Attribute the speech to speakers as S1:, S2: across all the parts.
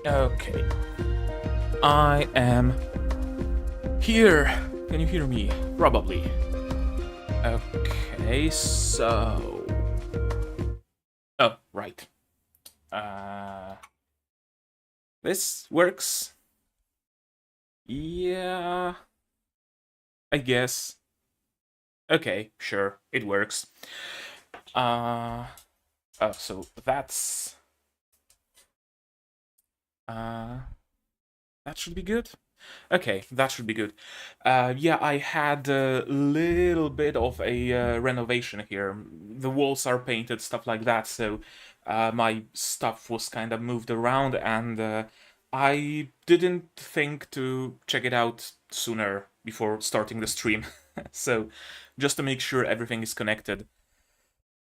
S1: Okay. I am here. Can you hear me? Probably. Okay, so... Oh, right. Uh... This works. Yeah... I guess. Okay, sure, it works. Oh, so that's... Uh... That should be good. Okay, that should be good. Yeah, I had a little bit of a renovation here. The walls are painted, stuff like that, so my stuff was kind of moved around, and I didn't think to check it out sooner before starting the stream. So, just to make sure everything is connected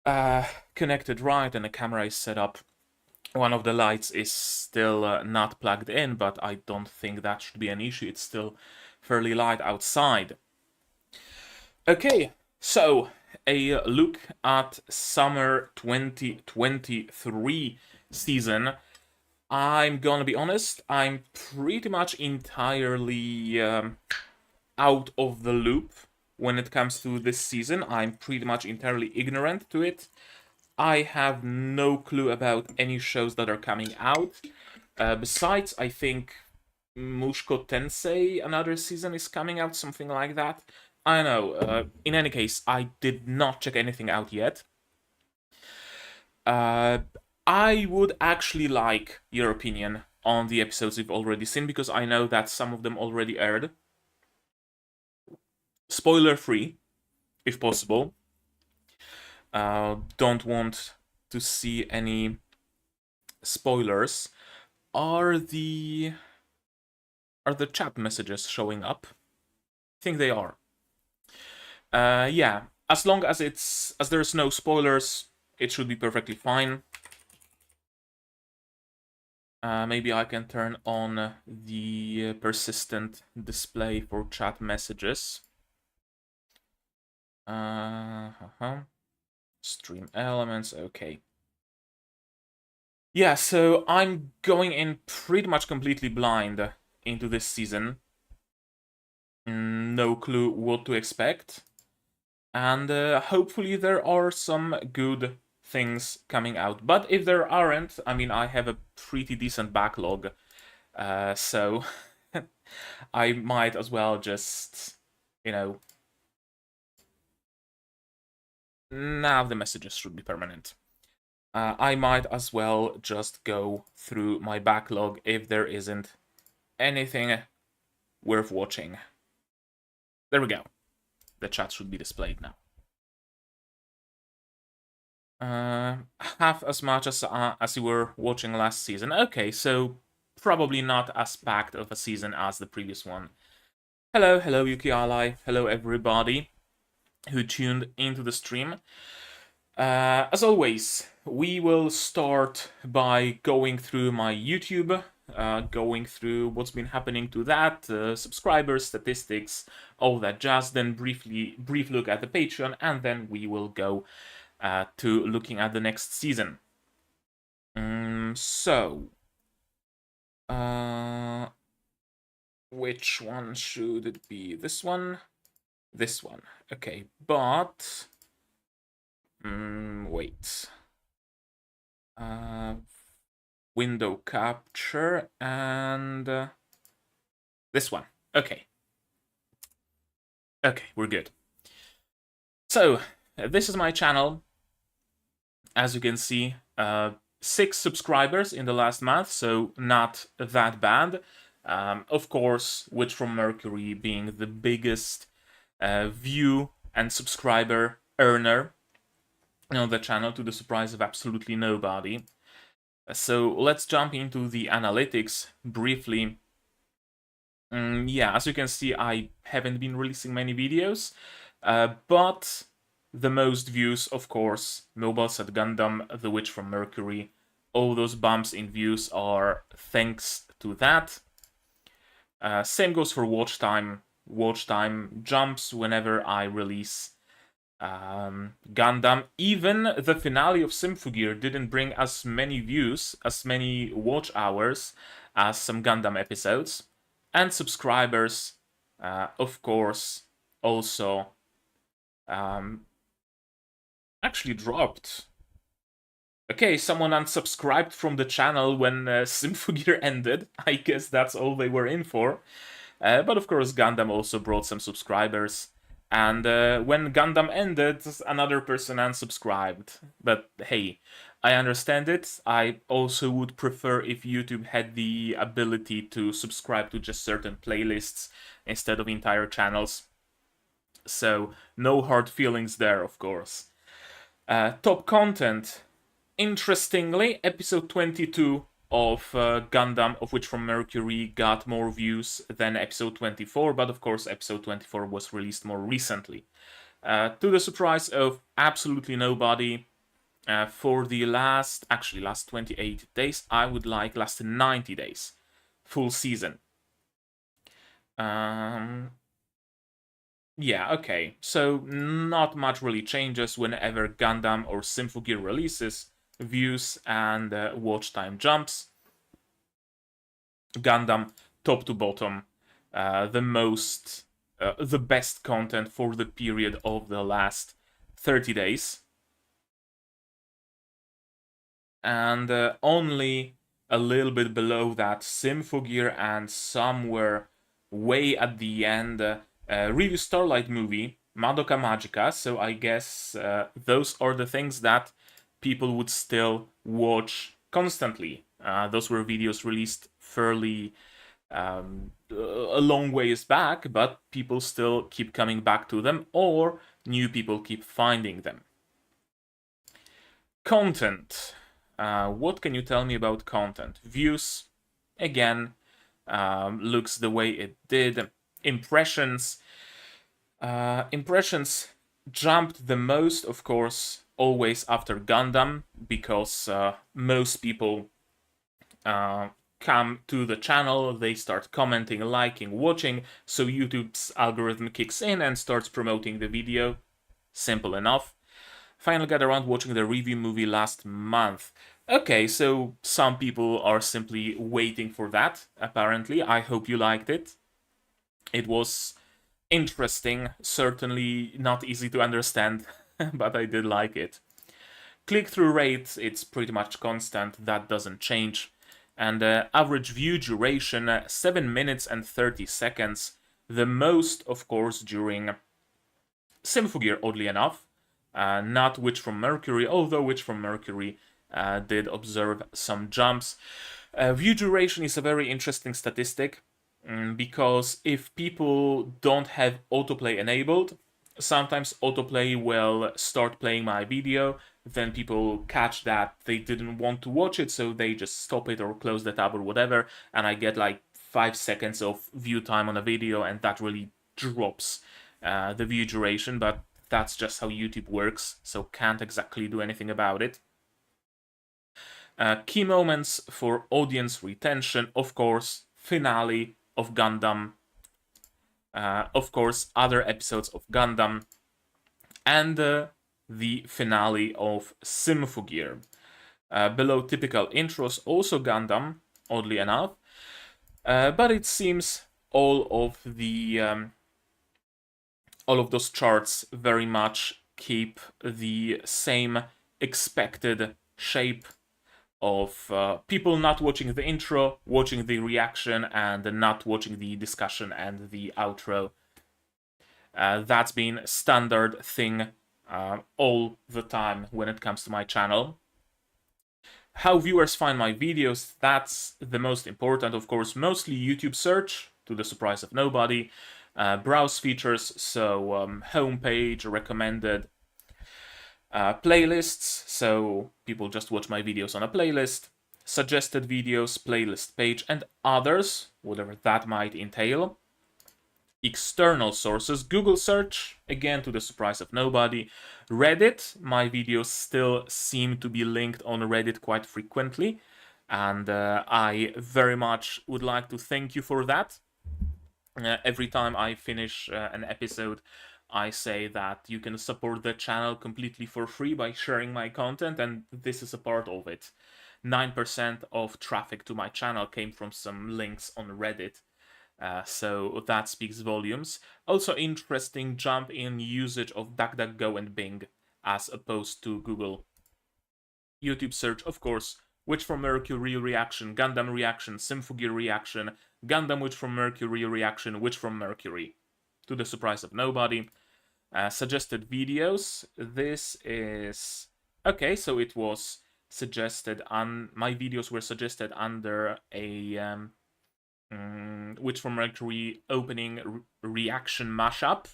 S1: right and the camera is set up. One of the lights is still not plugged in, but I don't think that should be an issue. It's still fairly light outside. Okay, so a look at summer 2023 season. I'm gonna be honest, I'm pretty much entirely out of the loop when it comes to this season. I'm pretty much entirely ignorant to it. I have no clue about any shows that are coming out. Besides, I think Mushko Tensei, another season is coming out, something like that. I don't know. In any case, I did not check anything out yet. I would actually like your opinion on the episodes you've already seen, because I know that some of them already aired. Spoiler free, if possible. Don't want to see any spoilers. Are the chat messages showing up? I think they are. Yeah, as long as there's no spoilers, it should be perfectly fine. Maybe I can turn on the persistent display for chat messages. Stream elements, okay. Yeah, so I'm going in pretty much completely blind into this season. No clue what to expect. And hopefully there are some good things coming out. But if there aren't, I mean, I have a pretty decent backlog. So I might as well just, now the messages should be permanent. I might as well just go through my backlog if there isn't anything worth watching. There we go. The chat should be displayed now. Half as much as you were watching last season. Okay, so probably not as packed of a season as the previous one. Hello Yuki Ally. Hello everybody who tuned into the stream. As always, we will start by going through my YouTube, going through what's been happening to that, subscribers, statistics, all that jazz, then brief look at the Patreon, and then we will go to looking at the next season. Which one should it be? This one? This one. Okay, but... wait. Window capture and this one. Okay. Okay, we're good. So, this is my channel. As you can see, 6 subscribers in the last month, so not that bad. Of course, Witch from Mercury being the biggest view and subscriber earner on the channel, to the surprise of absolutely nobody. So let's jump into the analytics briefly. Yeah, as you can see, I haven't been releasing many videos, but the most views, of course, Mobile Suit Gundam, The Witch from Mercury. All those bumps in views are thanks to that. Same goes for watch time. Watch time jumps whenever I release Gundam. Even the finale of Symphogear didn't bring as many views, as many watch hours as some Gundam episodes, and subscribers, of course, also actually dropped. Okay, someone unsubscribed from the channel when Symphogear ended. I guess that's all they were in for. But of course, Gundam also brought some subscribers. And when Gundam ended, another person unsubscribed. But hey, I understand it. I also would prefer if YouTube had the ability to subscribe to just certain playlists instead of entire channels. So, no hard feelings there, of course. Top content. Interestingly, episode 22 of Gundam, of Which From Mercury, got more views than episode 24, but of course episode 24 was released more recently. To the surprise of absolutely nobody, for the last 28 days, I would like last 90 days, full season. Yeah, okay, so not much really changes whenever Gundam or Symphogear releases. Views and watch time jumps. Gundam, top to bottom, the best content for the period of the last 30 days. And only a little bit below that, Symphogear, and somewhere way at the end, Review Starlight movie, Madoka Magica. So I guess those are the things that people would still watch constantly. Those were videos released fairly a long ways back, but people still keep coming back to them, or new people keep finding them. Content. What can you tell me about content? Views, again, looks the way it did. Impressions. Impressions jumped the most, of course, always after Gundam, because most people come to the channel, they start commenting, liking, watching, so YouTube's algorithm kicks in and starts promoting the video. Simple enough. Finally got around watching the review movie last month. Okay, so some people are simply waiting for that, apparently. I hope you liked it. It was interesting, certainly not easy to understand, but I did like it. Click-through rate, it's pretty much constant, that doesn't change. And average view duration, 7 minutes and 30 seconds. The most, of course, during Symphogear, oddly enough. Not Witch from Mercury, although Witch from Mercury did observe some jumps. View duration is a very interesting statistic, because if people don't have autoplay enabled, sometimes autoplay will start playing my video, then people catch that they didn't want to watch it, so they just stop it or close the tab or whatever, and I get like 5 seconds of view time on a video, and that really drops the view duration, but that's just how YouTube works, so can't exactly do anything about it. Key moments for audience retention, of course, finale of Gundam, of course, other episodes of Gundam, and the finale of Symphogear. Below typical intros, also Gundam, oddly enough, but it seems all of those charts very much keep the same expected shape of people not watching the intro, watching the reaction, and not watching the discussion and the outro. That's been standard thing all the time when it comes to my channel. How viewers find my videos, that's the most important, of course. Mostly YouTube search, to the surprise of nobody. Browse features, so homepage, recommended, playlists, so people just watch my videos on a playlist, suggested videos, playlist page, and others, whatever that might entail. External sources, Google search, again to the surprise of nobody. Reddit, my videos still seem to be linked on Reddit quite frequently, and I very much would like to thank you for that. Every time I finish an episode, I say that you can support the channel completely for free by sharing my content, and this is a part of it. 9% of traffic to my channel came from some links on Reddit. So that speaks volumes. Also interesting jump in usage of DuckDuckGo and Bing as opposed to Google. YouTube search, of course, Witch from Mercury reaction, Gundam reaction, Symphogear reaction, Gundam Witch from Mercury reaction, Witch from Mercury. To the surprise of nobody. Suggested videos. This is... Okay, so it was suggested on... My videos were suggested under a... Witch from Mercury opening reaction mashup.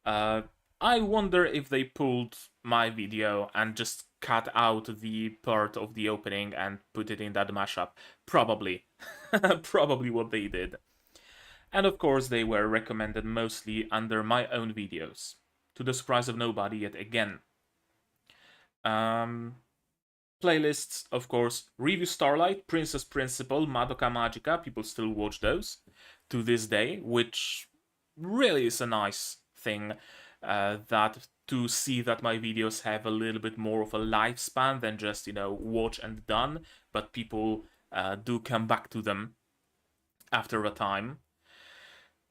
S1: I wonder if they pulled my video and just cut out the part of the opening and put it in that mashup. Probably. Probably what they did. And of course they were recommended mostly under my own videos. To the surprise of nobody yet again. Playlists, of course, Review Starlight, Princess Principal, Madoka Magica, people still watch those to this day, which really is a nice thing, that to see that my videos have a little bit more of a lifespan than just, you know, watch and done, but people do come back to them after a time.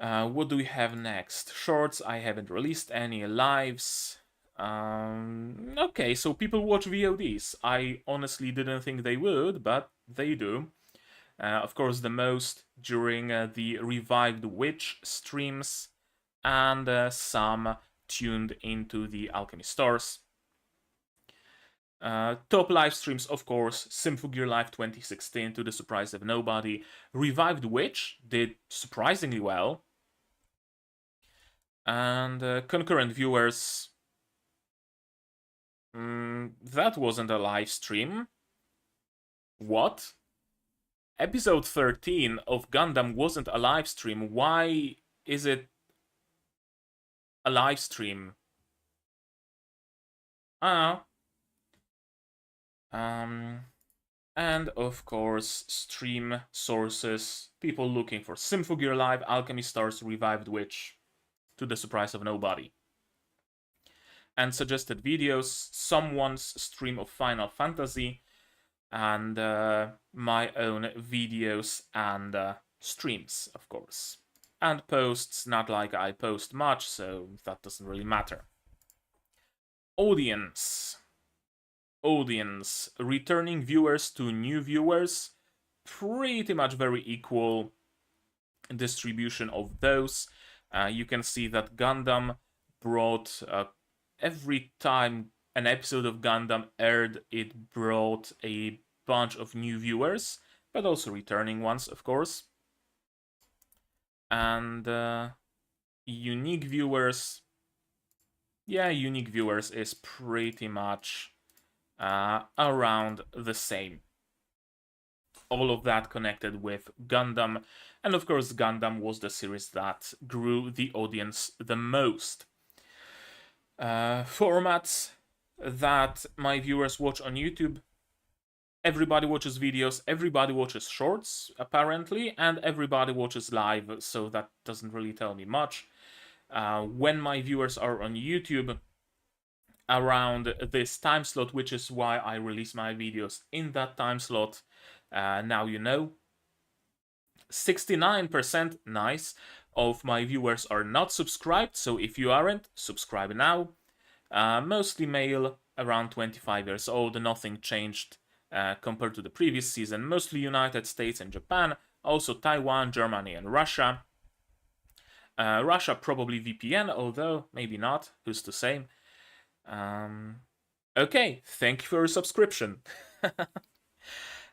S1: What do we have next? Shorts, I haven't released any. Lives. Okay, so people watch VODs. I honestly didn't think they would, but they do. Of course, the most during the Revived Witch streams, and some tuned into the Alchemy stores. Top live streams, of course, Symphogear Live 2016, to the surprise of nobody. Revived Witch did surprisingly well. And concurrent viewers... that wasn't a live stream. What? Episode 13 of Gundam wasn't a live stream. Why is it a live stream? I don't know. And of course, stream sources. People looking for Symphogear Live, Alchemy Stars, Revived Witch, to the surprise of nobody. And suggested videos, someone's stream of Final Fantasy, and my own videos and streams, of course. And posts, not like I post much, so that doesn't really matter. Audience. Returning viewers to new viewers, pretty much very equal distribution of those. You can see that Gundam brought... every time an episode of Gundam aired, it brought a bunch of new viewers, but also returning ones, of course. And unique viewers... Yeah, unique viewers is pretty much around the same. All of that connected with Gundam, and of course Gundam was the series that grew the audience the most. Formats that my viewers watch on YouTube. Everybody watches videos, everybody watches shorts, apparently, and everybody watches live, so that doesn't really tell me much. When my viewers are on YouTube, around this time slot, which is why I release my videos in that time slot, now you know. 69%, nice, of my viewers are not subscribed, so if you aren't, subscribe now. Mostly male, around 25 years old, nothing changed compared to the previous season. Mostly United States and Japan, also Taiwan, Germany, and Russia. Russia probably VPN, although maybe not, who's to say. Okay, thank you for your subscription.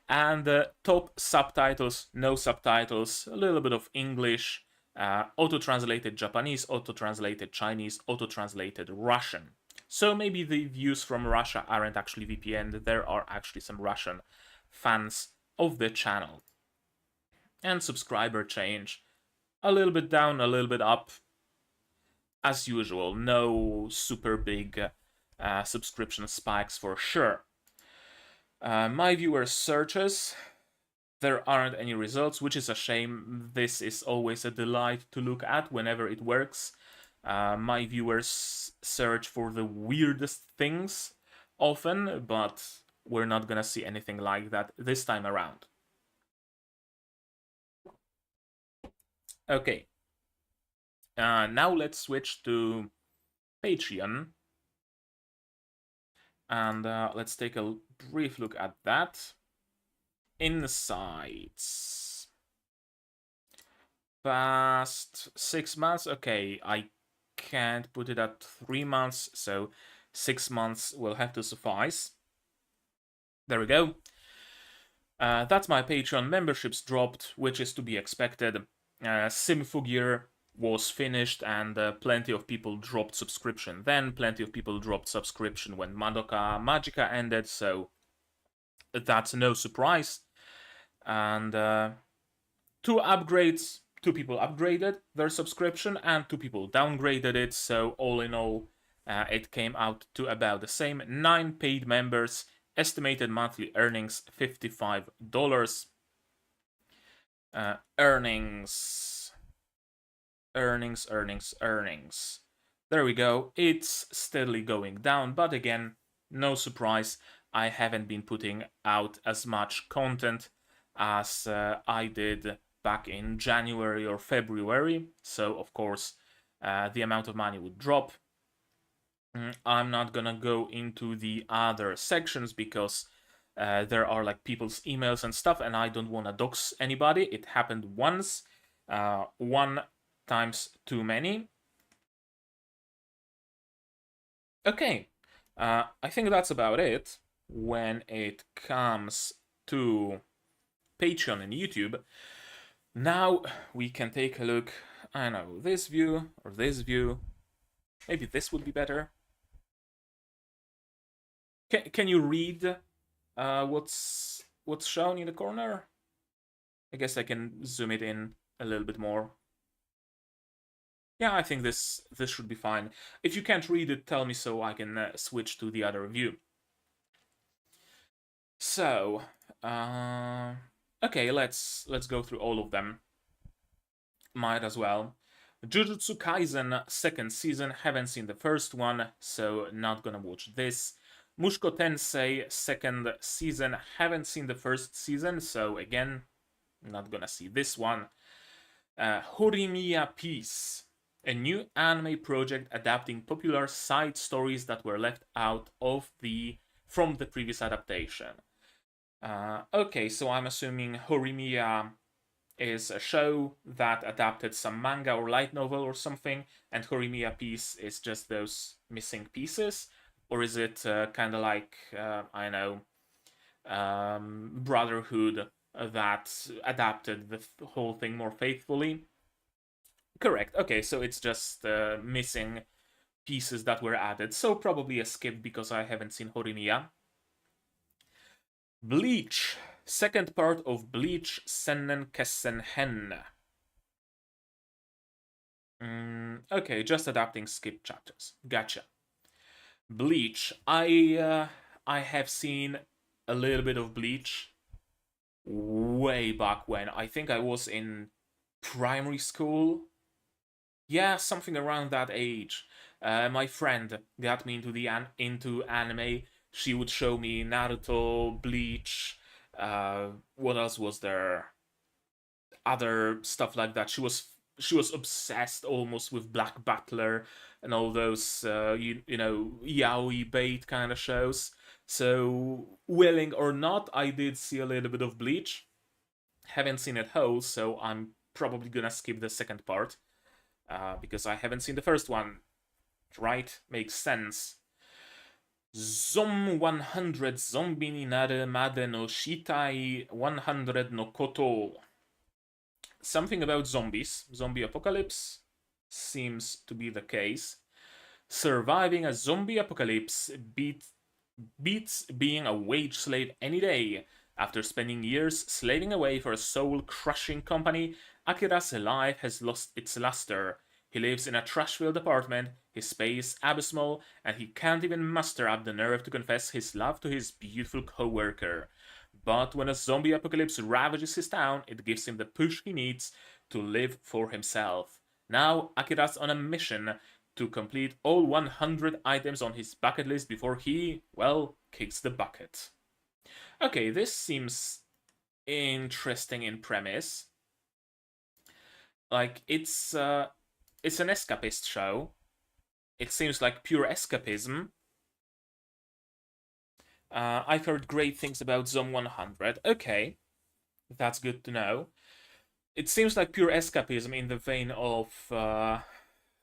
S1: And top subtitles, no subtitles, a little bit of English, auto-translated Japanese, auto-translated Chinese, auto-translated Russian. So maybe the views from Russia aren't actually VPN, there are actually some Russian fans of the channel. And subscriber change, a little bit down, a little bit up. As usual, no super big subscription spikes for sure. My viewers' searches, there aren't any results, which is a shame. This is always a delight to look at whenever it works. My viewers search for the weirdest things often, but we're not gonna see anything like that this time around. Okay. Now let's switch to Patreon. And let's take a brief look at that. Insights. Past 6 months. Okay, I can't put it at 3 months, so 6 months will have to suffice. There we go. That's my Patreon memberships dropped, which is to be expected. Symphogear was finished, and plenty of people dropped subscription. Then plenty of people dropped subscription when Madoka Magica ended, so that's no surprise. And 2 upgrades, 2 people upgraded their subscription and 2 people downgraded it, so all in all, it came out to about the same. 9 paid members, estimated monthly earnings $55. Earnings. There we go. It's steadily going down, but again, no surprise. I haven't been putting out as much content as I did back in January or February, so of course the amount of money would drop. I'm not gonna go into the other sections because there are like people's emails and stuff, and I don't want to dox anybody. It happened once, 1 times too many. Okay, I think that's about it when it comes to Patreon and YouTube. Now we can take a look, I know, this view or this view. Maybe this would be better. Can you read what's shown in the corner? I guess I can zoom it in a little bit more. Yeah, I think this should be fine. If you can't read it, tell me so I can switch to the other view. So, okay, let's go through all of them. Might as well. Jujutsu Kaisen 2nd season, haven't seen the first one, so not gonna watch this. Mushoku Tensei 2nd season, haven't seen the first season, so again, not gonna see this one. Horimiya Peace, a new anime project adapting popular side stories that were left out of from the previous adaptation. Okay, so I'm assuming Horimiya is a show that adapted some manga or light novel or something, and Horimiya Piece is just those missing pieces? Or is it kind of like, I know, Brotherhood that adapted the whole thing more faithfully? Correct. Okay, so it's just missing pieces that were added. So probably a skip because I haven't seen Horimiya. Bleach. Second part of Bleach Sennen Kessen Hen. Okay, just adapting skip chapters. Gotcha. Bleach. I have seen a little bit of Bleach way back when. I think I was in primary school. Yeah, something around that age. My friend got me into anime. She would show me Naruto, Bleach. What else was there? Other stuff like that. She was obsessed almost with Black Butler and all those you know, yaoi bait kind of shows. So willing or not, I did see a little bit of Bleach. Haven't seen it whole, so I'm probably gonna skip the second part because I haven't seen the first one. Right? Makes sense. Zom 100 Zombie ni naru made no shitai 100 no koto. Something about zombies. Zombie apocalypse seems to be the case. Surviving a zombie apocalypse beats being a wage slave any day. After spending years slaving away for a soul-crushing company, Akira's life has lost its luster. He lives in a trash-filled apartment, his pay is abysmal, and he can't even muster up the nerve to confess his love to his beautiful co-worker. But when a zombie apocalypse ravages his town, it gives him the push he needs to live for himself. Now, Akira's on a mission to complete all 100 items on his bucket list before he, well, kicks the bucket. Okay, this seems interesting in premise. Like it's an escapist show. It seems like pure escapism. I've heard great things about Zone 100. Okay, that's good to know. It seems like pure escapism in the vein of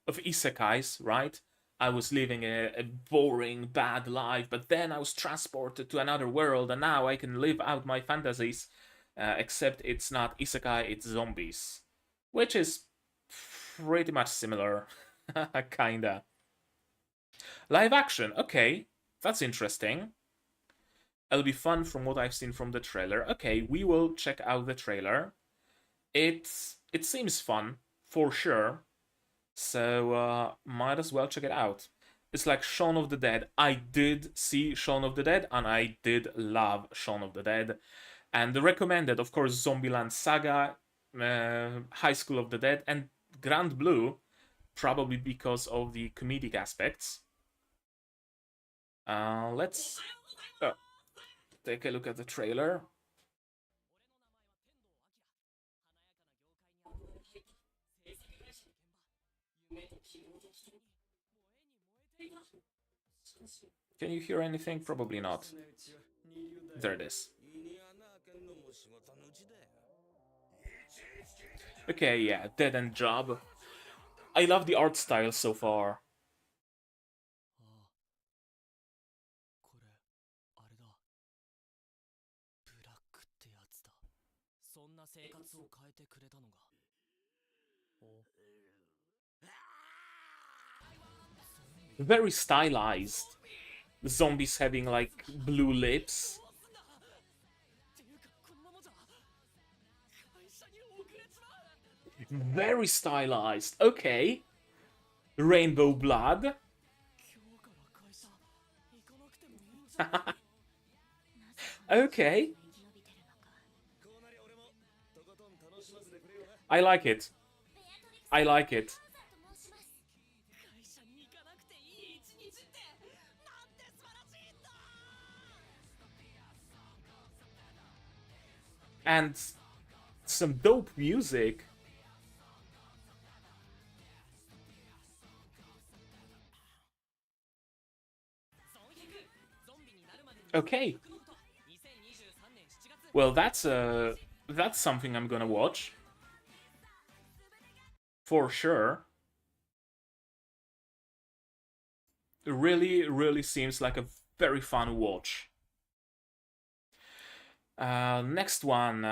S1: isekais, right? I was living a boring, bad life, but then I was transported to another world, and now I can live out my fantasies. Except it's not isekai, it's zombies, which is pretty much similar, kinda. Live action, okay, that's interesting. It'll be fun from what I've seen from the trailer. Okay, we will check out the trailer. It seems fun for sure, so might as well check it out. It's like Shaun of the Dead. I did see Shaun of the Dead, and I did love Shaun of the Dead. And the recommended, of course, Zombieland Saga, High School of the Dead, and Grand Blue, probably because of the comedic aspects. Let's take a look at the trailer. Can you hear anything? Probably not. There it is. Okay, yeah, dead end job. I love the art style so far. Very stylized. The zombies having like blue lips. Very stylized. Okay. Rainbow blood. Okay. I like it. I like it. And some dope music. Okay. Well, that's something I'm gonna watch. For sure. It really, really seems like a very fun watch. Next one,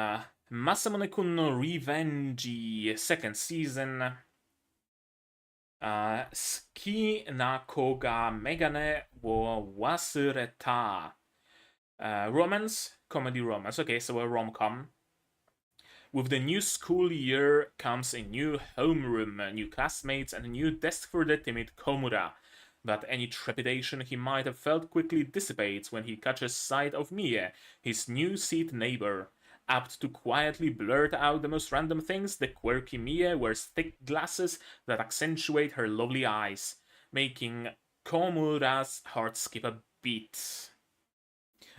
S1: Masamune-kun no Revenge, second season. Ski na ko ga megane wo wasureta. Romance, comedy romance. Okay, so a rom-com. With the new school year comes a new homeroom, new classmates, and a new desk for the timid Komura. But any trepidation he might have felt quickly dissipates when he catches sight of Mie, his new seat neighbor. Apt to quietly blurt out the most random things, the quirky Mie wears thick glasses that accentuate her lovely eyes, making Komura's heart skip a beat.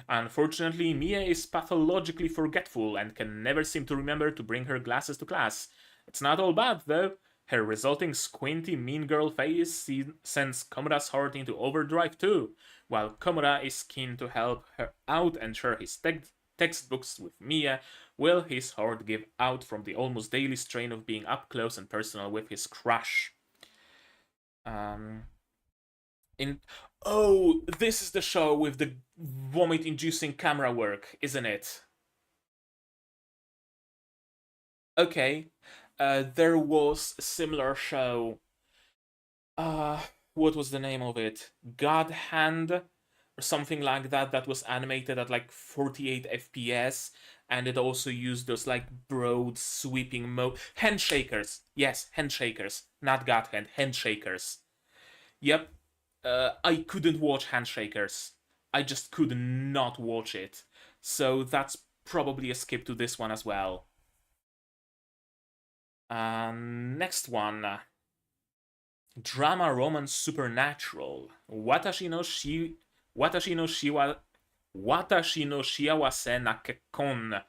S1: Unfortunately, Mie is pathologically forgetful and can never seem to remember to bring her glasses to class. It's not all bad, though. Her resulting squinty mean girl face sends Komura's heart into overdrive too, while Komura is keen to help her out and share his textbooks with Mie. Will his heart give out from the almost daily strain of being up close and personal with his crush? Oh, this is the show with the vomit-inducing camera work, isn't it? Okay. There was a similar show. What was the name of it? God Hand or something like that. That was animated at like 48 FPS, and it also used those like broad sweeping handshakers. Yes, handshakers, not God Hand, handshakers. Yep. I couldn't watch handshakers. I just could not watch it. So that's probably a skip to this one as well. Next one. Drama romance supernatural. Watashi no Shiwa Watashi no shiawase na kekkon.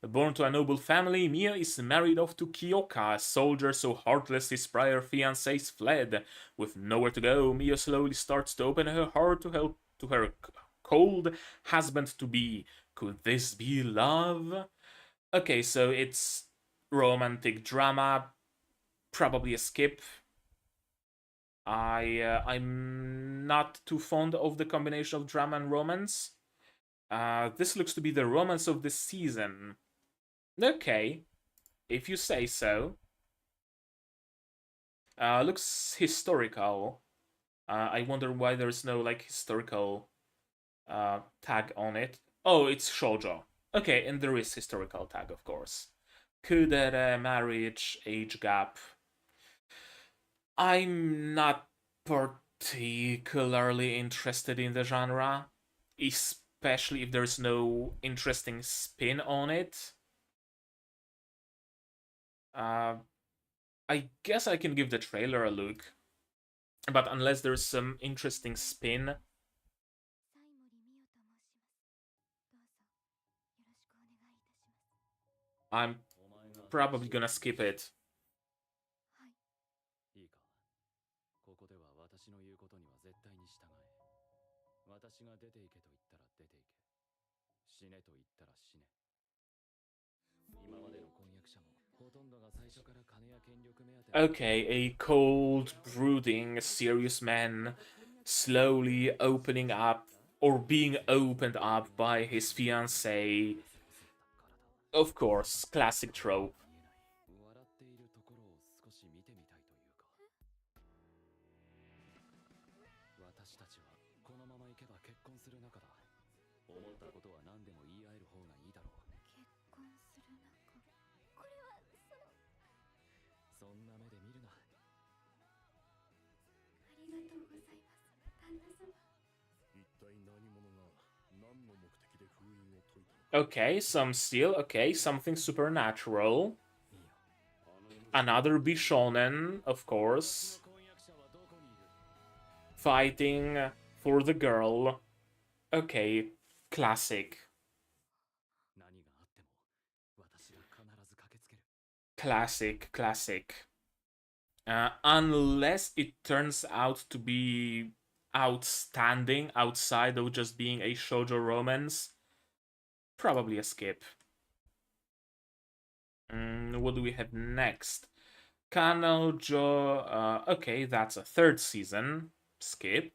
S1: Born to a noble family, Mia is married off to Kyoka, a soldier so heartless his prior fiancés fled. With nowhere to go, Mia slowly starts to open her heart to her cold husband-to-be. Could this be love? Okay, so it's romantic drama, probably a skip. I'm not too fond of the combination of drama and romance. This looks to be the romance of the season. Okay, if you say so. Looks historical. I wonder why there's no like historical tag on it. Oh, it's shoujo. Okay, and there is historical tag, of course. Kudere, marriage, age gap. I'm not particularly interested in the genre, especially if there's no interesting spin on it. I guess I can give the trailer a look, but unless there's some interesting spin. I'm probably gonna skip it.
S2: いいか、ここでは私の言うことには絶対に従え。私が出ていけと言ったら出ていけ。死ねと言ったら死ね。今までの婚約者もほとんどが最初から金や権力目当て。
S1: Okay, a cold, brooding, serious man slowly opening up or being opened up by his fiancée. Of course, classic trope.
S2: 笑っているところを少し見てみたいというか。私たちはこのまま行けば結婚する仲だ。思ったことは何でも言い合える方がいいだろう。
S3: 結婚する仲。これは
S2: そんな目で見るな。
S3: ありがとうございます、旦那様。
S4: 一体何者が何の目的で封印を解いたのか。
S1: Okay, some steel. Okay, something supernatural. Another Bishonen, of course. Fighting for the girl. Okay, classic. Classic, classic. Unless it turns out to be outstanding outside of just being a shoujo romance, probably a skip. What do we have next? Kanojo. Okay, that's a third season. Skip.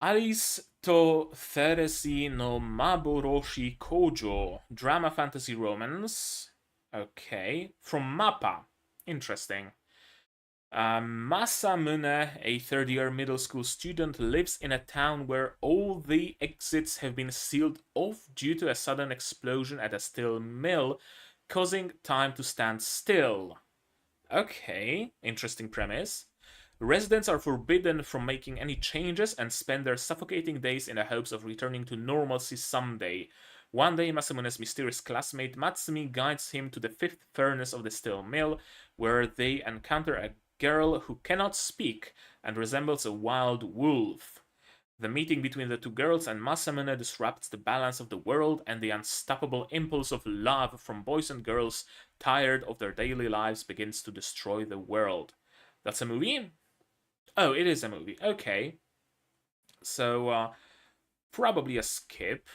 S1: Alice to Theresi no Maboroshi Kojo. Drama fantasy romance. Okay. From Mappa. Interesting. Masamune, a third-year middle school student, lives in a town where all the exits have been sealed off due to a sudden explosion at a steel mill, causing time to stand still. Okay, interesting premise. Residents are forbidden from making any changes and spend their suffocating days in the hopes of returning to normalcy someday. One day, Masamune's mysterious classmate Matsumi guides him to the fifth furnace of the steel mill, where they encounter a girl who cannot speak and resembles a wild wolf. The meeting between the two girls and Masamune disrupts the balance of the world, and the unstoppable impulse of love from boys and girls tired of their daily lives begins to destroy the world. That's a movie? Oh, it is a movie. Okay. So, probably a skip.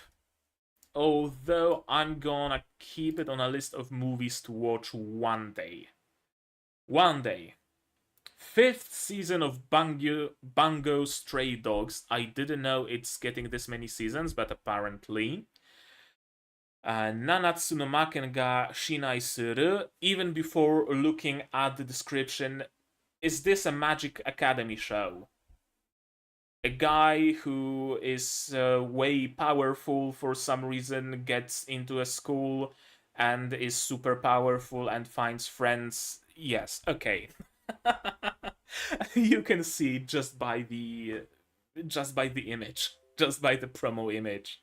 S1: Although I'm gonna keep it on a list of movies to watch one day. One day. Fifth season of Bungo Stray Dogs. I didn't know it's getting this many seasons, but apparently. Nanatsu no Maken ga Shinai Suru. Even before looking at the description, is this a Magic Academy show? A guy who is way powerful for some reason gets into a school and is super powerful and finds friends. Yes, okay. You can see just by the image, just by the promo image.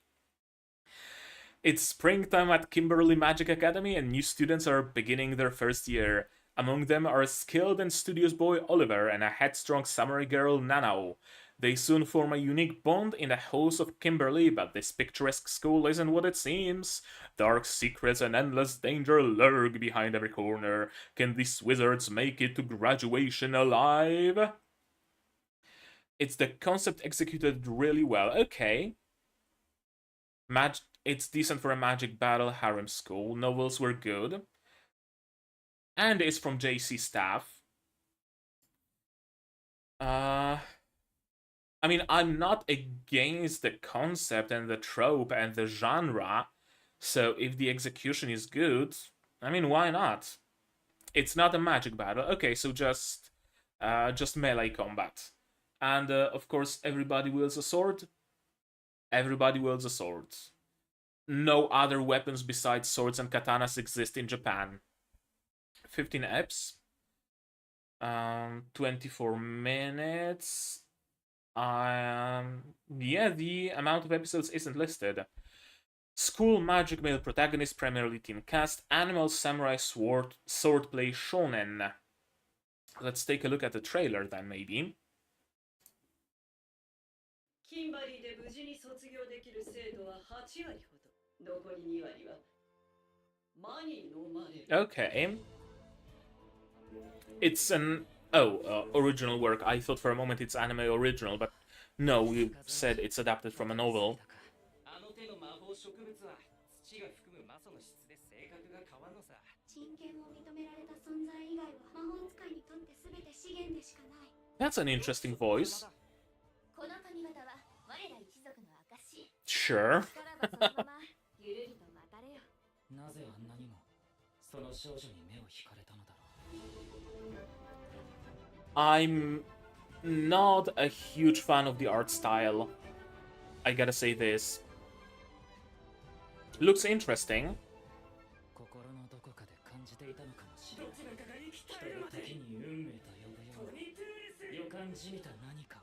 S1: It's springtime at Kimberly Magic Academy, and new students are beginning their first year. Among them are a skilled and studious boy Oliver and a headstrong samurai girl Nanao. They soon form a unique bond in the halls of Kimberly, but this picturesque school isn't what it seems. Dark secrets and endless danger lurk behind every corner. Can these wizards make it to graduation alive? It's the concept executed really well. Okay. It's decent for a magic battle harem school. Novels were good. And it's from JC Staff. I mean, I'm not against the concept and the trope and the genre, so if the execution is good, I mean, why not? It's not a magic battle. Okay, so just melee combat. And, of course, everybody wields a sword. Everybody wields a sword. No other weapons besides swords and katanas exist in Japan. 15 eps. 24 minutes. Yeah, the amount of episodes isn't listed. School magic male protagonist, primarily teen cast, animal samurai swordplay shonen. Let's take a look at the trailer then, maybe.
S5: キンバリーで無事に卒業できる生徒は8割ほど。残り2割は魔に飲まれる。
S1: Okay. It's an original work. I thought for a moment it's anime original, but no, you said it's adapted from a novel.
S2: あの手の魔法植物は土が含む魔素の質で性格が変わるのさ。
S3: 人権を認められた存在以外は魔法使いにとって全て資源でしかない。
S1: That's an interesting voice.
S3: この髪型は我ら一族の証。
S1: Sure.
S3: 力はそのままゆるりと渡れよ。
S2: なぜあんなにもその少女に目を引かれたのだろう。
S1: I'm not a huge fan of the art style. I gotta say this. Looks interesting.
S2: 心のどこかで感じていたのかもしれない。どちらかが生きたいの的に運命と呼ぶような予感じみた何かを。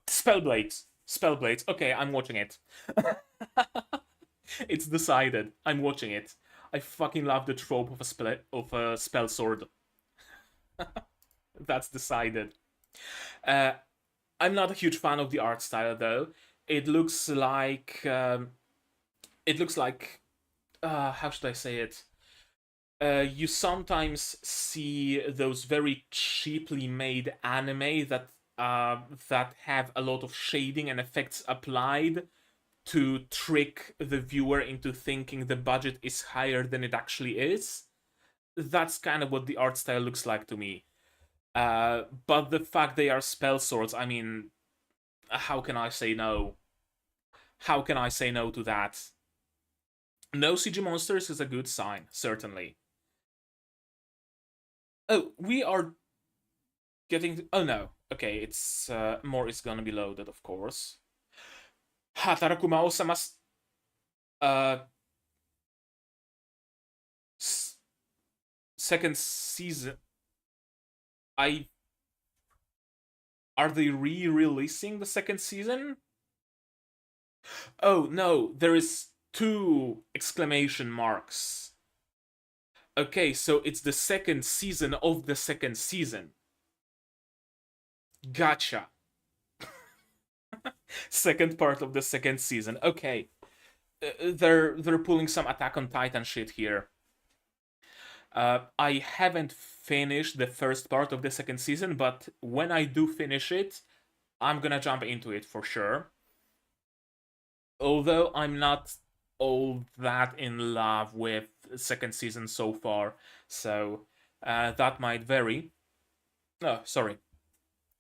S1: Spellblades. Spellblades. Okay, I'm watching it. It's decided. I'm watching it. I fucking love the trope of a spell sword. That's decided. I'm not a huge fan of the art style though. It looks like how should I say it? You sometimes see those very cheaply made anime that have a lot of shading and effects applied to trick the viewer into thinking the budget is higher than it actually is. That's kind of what the art style looks like to me. But the fact they are spell swords, I mean, how can I say no? How can I say no to that? No CG monsters is a good sign, certainly. Oh, we are getting... Oh no. Okay, it's more is gonna be loaded, of course. Hataraku Mao-sama's second season. Are they re-releasing the second season? Oh no, there is 2 exclamation marks. Okay, so it's the second season of the second season. Gotcha. Second part of the second season. Okay. They're pulling some Attack on Titan shit here. I haven't finished the first part of the second season, but when I do finish it, I'm gonna jump into it for sure. Although I'm not all that in love with the second season so far, so that might vary. Oh, sorry.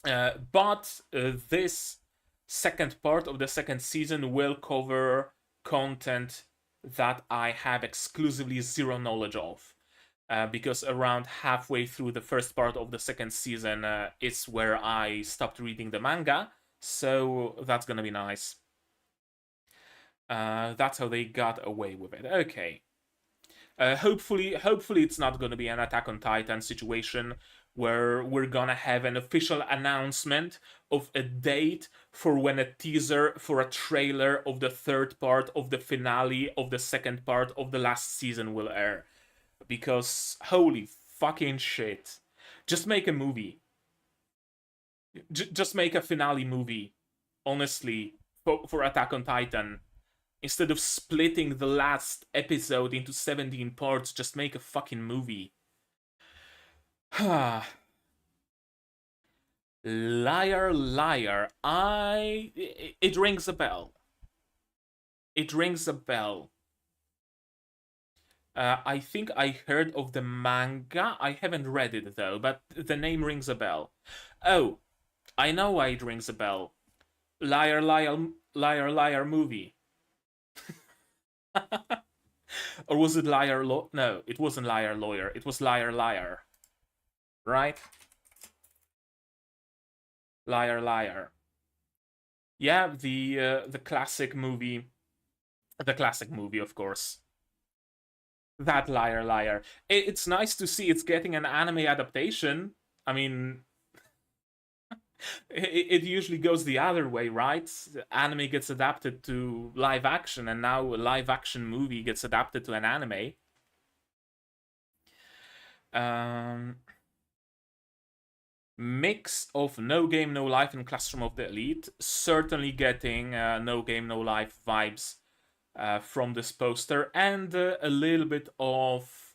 S1: But this second part of the second season will cover content that I have exclusively zero knowledge of. Because around halfway through the first part of the second season is where I stopped reading the manga, so that's gonna be nice. That's how they got away with it. Okay. Hopefully it's not gonna be an Attack on Titan situation where we're gonna have an official announcement of a date for when a teaser for a trailer of the third part of the finale of the second part of the last season will air. Because holy fucking shit. Just make a movie. Just make a finale movie. Honestly, for Attack on Titan. Instead of splitting the last episode into 17 parts, just make a fucking movie. Liar, liar. It rings a bell. It rings a bell. I think I heard of the manga. I haven't read it though, but the name rings a bell. Oh, I know why it rings a bell. Liar, liar, liar, liar movie. Or was it liar? No, it wasn't liar lawyer. It was liar, liar. Right? Liar, liar. Yeah, the classic movie. The classic movie, of course. That Liar Liar. It's nice to see it's getting an anime adaptation. I mean, it usually goes the other way, right? Anime gets adapted to live action, and now a live action movie gets adapted to an anime. Mix of No Game No Life and Classroom of the Elite. Certainly getting No Game No Life vibes from this poster, and a little bit of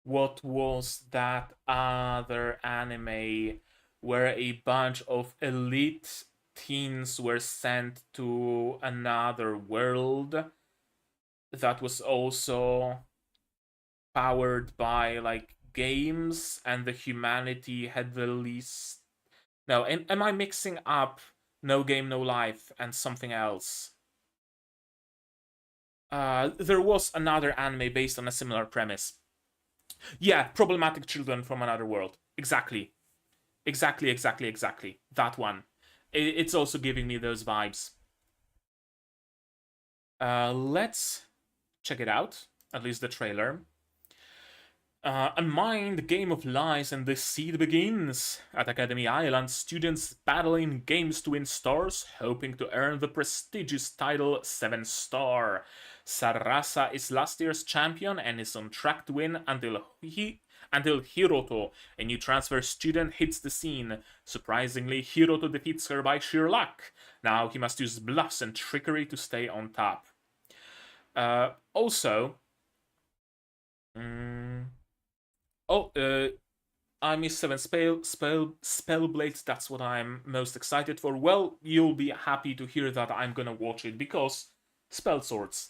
S1: what was that other anime where a bunch of elite teens were sent to another world that was also powered by like games, and the humanity had the least. No, am I mixing up No Game No Life and something else? There was another anime based on a similar premise. Yeah, Problematic Children from Another World. Exactly. Exactly. That one. It's also giving me those vibes. Let's check it out. At least the trailer. A mind game of lies, and the seed begins. At Academy Island, students battle in games to win stars, hoping to earn the prestigious title 7-star. Sarasa is last year's champion and is on track to win until Hiroto, a new transfer student, hits the scene. Surprisingly, Hiroto defeats her by sheer luck. Now he must use bluffs and trickery to stay on top. I missed 7 Spellblades, that's what I'm most excited for. Well, you'll be happy to hear that I'm gonna watch it, because spell swords.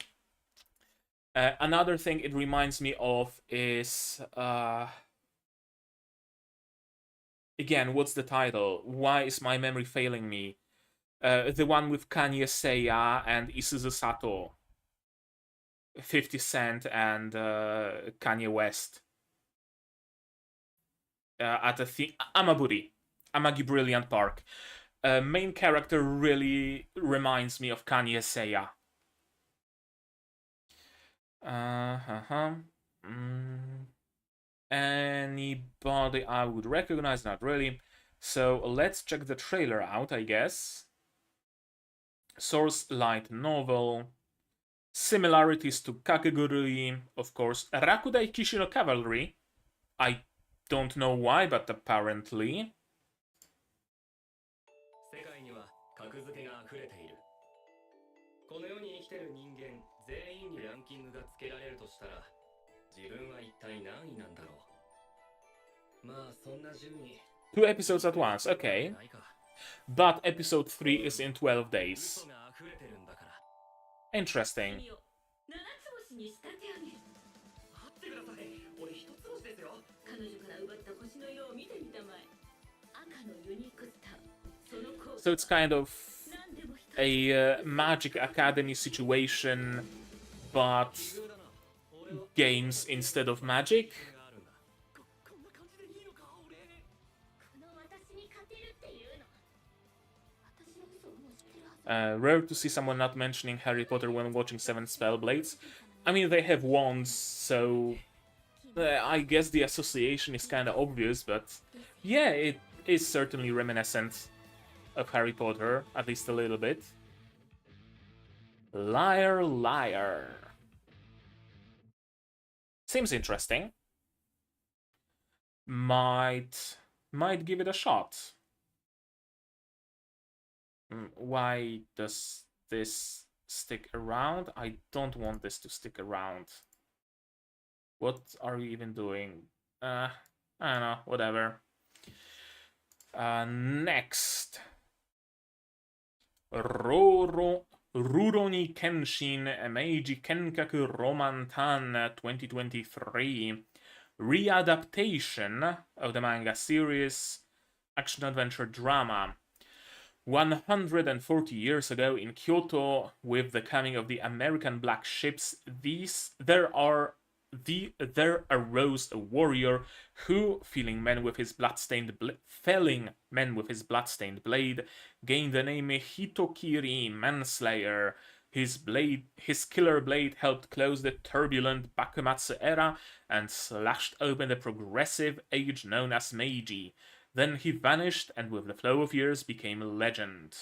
S1: Another thing it reminds me of is... again, what's the title? Why is my memory failing me? The one with Kanye Seiya and Isuzu Sato. 50 Cent and Kanye West. At Amagi Brilliant Park. Main character really reminds me of Kanye Seiya. Anybody I would recognize? Not really. So let's check the trailer out, I guess. Source light novel. Similarities to Kakegurui, of course. Rakudai Kishi no Cavalry. I don't know why, but apparently.
S2: 世界には格付けが溢れている。この世に生きてる人間全員にランキングがつけられるとしたら、自分は一体何位なんだろう。まあそんな順位。
S1: 2 episodes at once, okay. But episode 3 is in 12 days. Interesting.
S5: 七つ星に仕立て上げる。待ってください。俺一つ星ですよ。彼女から奪った星の色を見てみたまえ。赤のユニークスター。その効果。
S1: So it's kind of a Magic Academy situation, but games instead of magic.
S5: こんな感じでいいのか俺。この私に勝てるっていうの。私の嘘をもう知ってるはず。
S1: Rare to see someone not mentioning Harry Potter when watching 7 Spellblades. I mean, they have wands, so I guess the association is kind of obvious, but yeah, it is certainly reminiscent of Harry Potter, at least a little bit. Liar, liar. Seems interesting. might give it a shot. Why does this stick around? I don't want this to stick around. What are you even doing? I don't know, whatever. Next. Rurouni Kenshin Meiji Kenkaku Romantan 2023. Readaptation of the manga series, action-adventure drama. 140 years ago in Kyoto, with the coming of the American black ships, there arose a warrior who, felling men with his bloodstained blade, gained the name Hitokiri, Manslayer. His killer blade helped close the turbulent Bakumatsu era and slashed open the progressive age known as Meiji. Then he vanished and with the flow of years became a legend.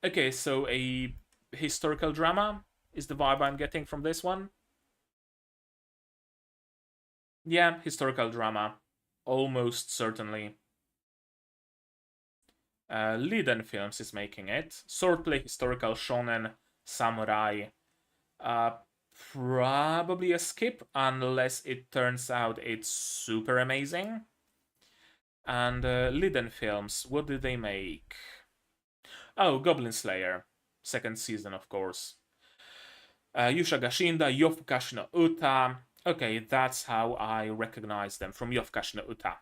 S1: Okay, so a historical drama is the vibe I'm getting from this one. Yeah, historical drama. Almost certainly. Liden Films is making it. Swordplay, historical shonen, samurai. Probably a skip unless it turns out it's super amazing. And Liden Films, what did they make? Oh, Goblin Slayer. Second season, of course. Yusha Gashinda, Yofukashi no Uta. Okay, that's how I recognize them, from Yofukashi no Uta.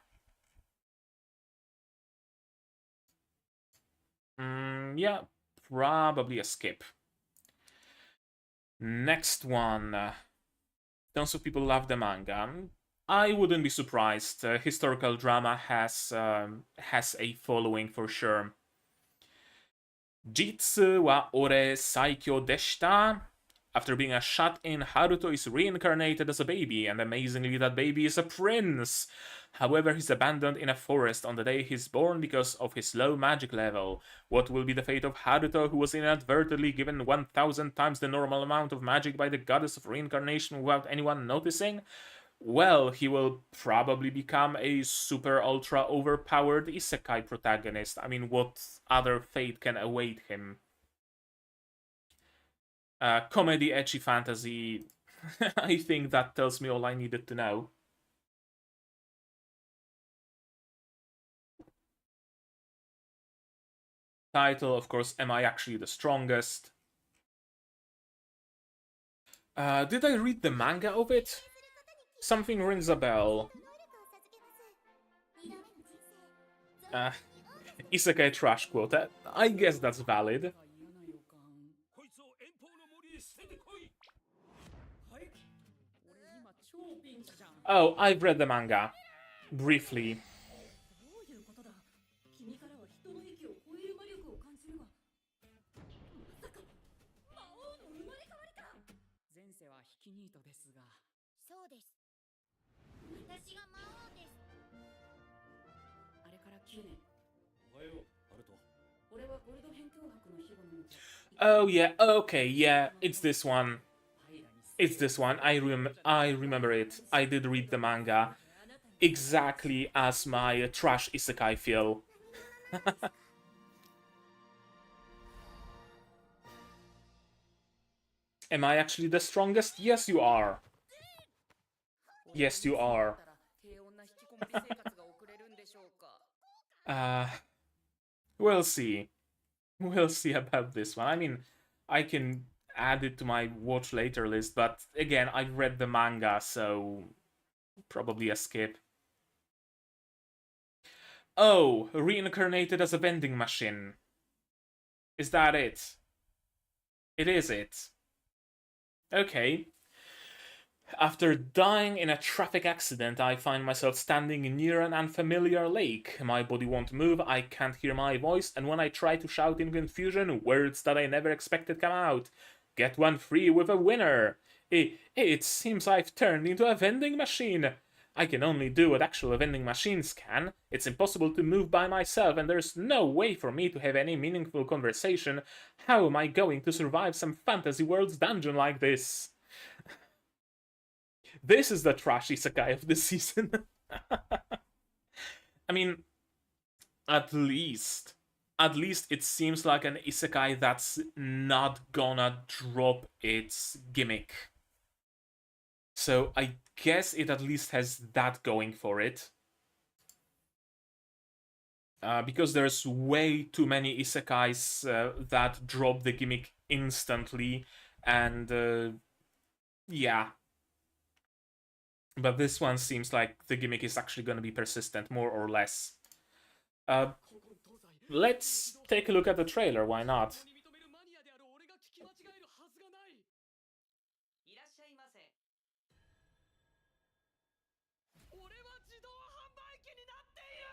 S1: Yeah, probably a skip. Next one. Tons of people love the manga. I wouldn't be surprised. Historical drama has a following for sure. Jitsu wa ore saikyo deshita. After being a shut-in, Haruto is reincarnated as a baby, and amazingly that baby is a prince. However, he's abandoned in a forest on the day he's born because of his low magic level. What will be the fate of Haruto, who was inadvertently given 1,000 times the normal amount of magic by the goddess of reincarnation without anyone noticing? Well, he will probably become a super ultra overpowered isekai protagonist. I mean, what other fate can await him? Comedy, ecchi fantasy. I think that tells me all I needed to know. Title, of course, Am I Actually the Strongest? Did I read the manga of it? Something rings a bell. Isekai trash quote. I guess that's valid. Oh, I've read the manga. Briefly. Oh yeah, okay, yeah, it's this one. It's this one. I remember it. I did read the manga. Exactly as my trash isekai feel. Am I actually the strongest? Yes, you are. Yes, you are. We'll see. We'll see about this one. I mean, I can add it to my watch later list, but again, I've read the manga, so probably a skip. Oh, reincarnated as a vending machine. Is that it? It is it. Okay. After dying in a traffic accident, I find myself standing near an unfamiliar lake. My body won't move, I can't hear my voice, and when I try to shout in confusion, words that I never expected come out. Get one free with a winner! It seems I've turned into a vending machine. I can only do what actual vending machines can. It's impossible to move by myself, and there's no way for me to have any meaningful conversation. How am I going to survive some fantasy world's dungeon like this? This is the trash isekai of the season. I mean, at least it seems like an isekai that's not gonna drop its gimmick. So I guess it at least has that going for it. Because there's way too many isekais that drop the gimmick instantly, and yeah. But this one seems like the gimmick is actually going to be persistent, more or less. Let's take a look at the trailer, why not?
S5: いらっしゃいませ。俺は自動販売機になっている。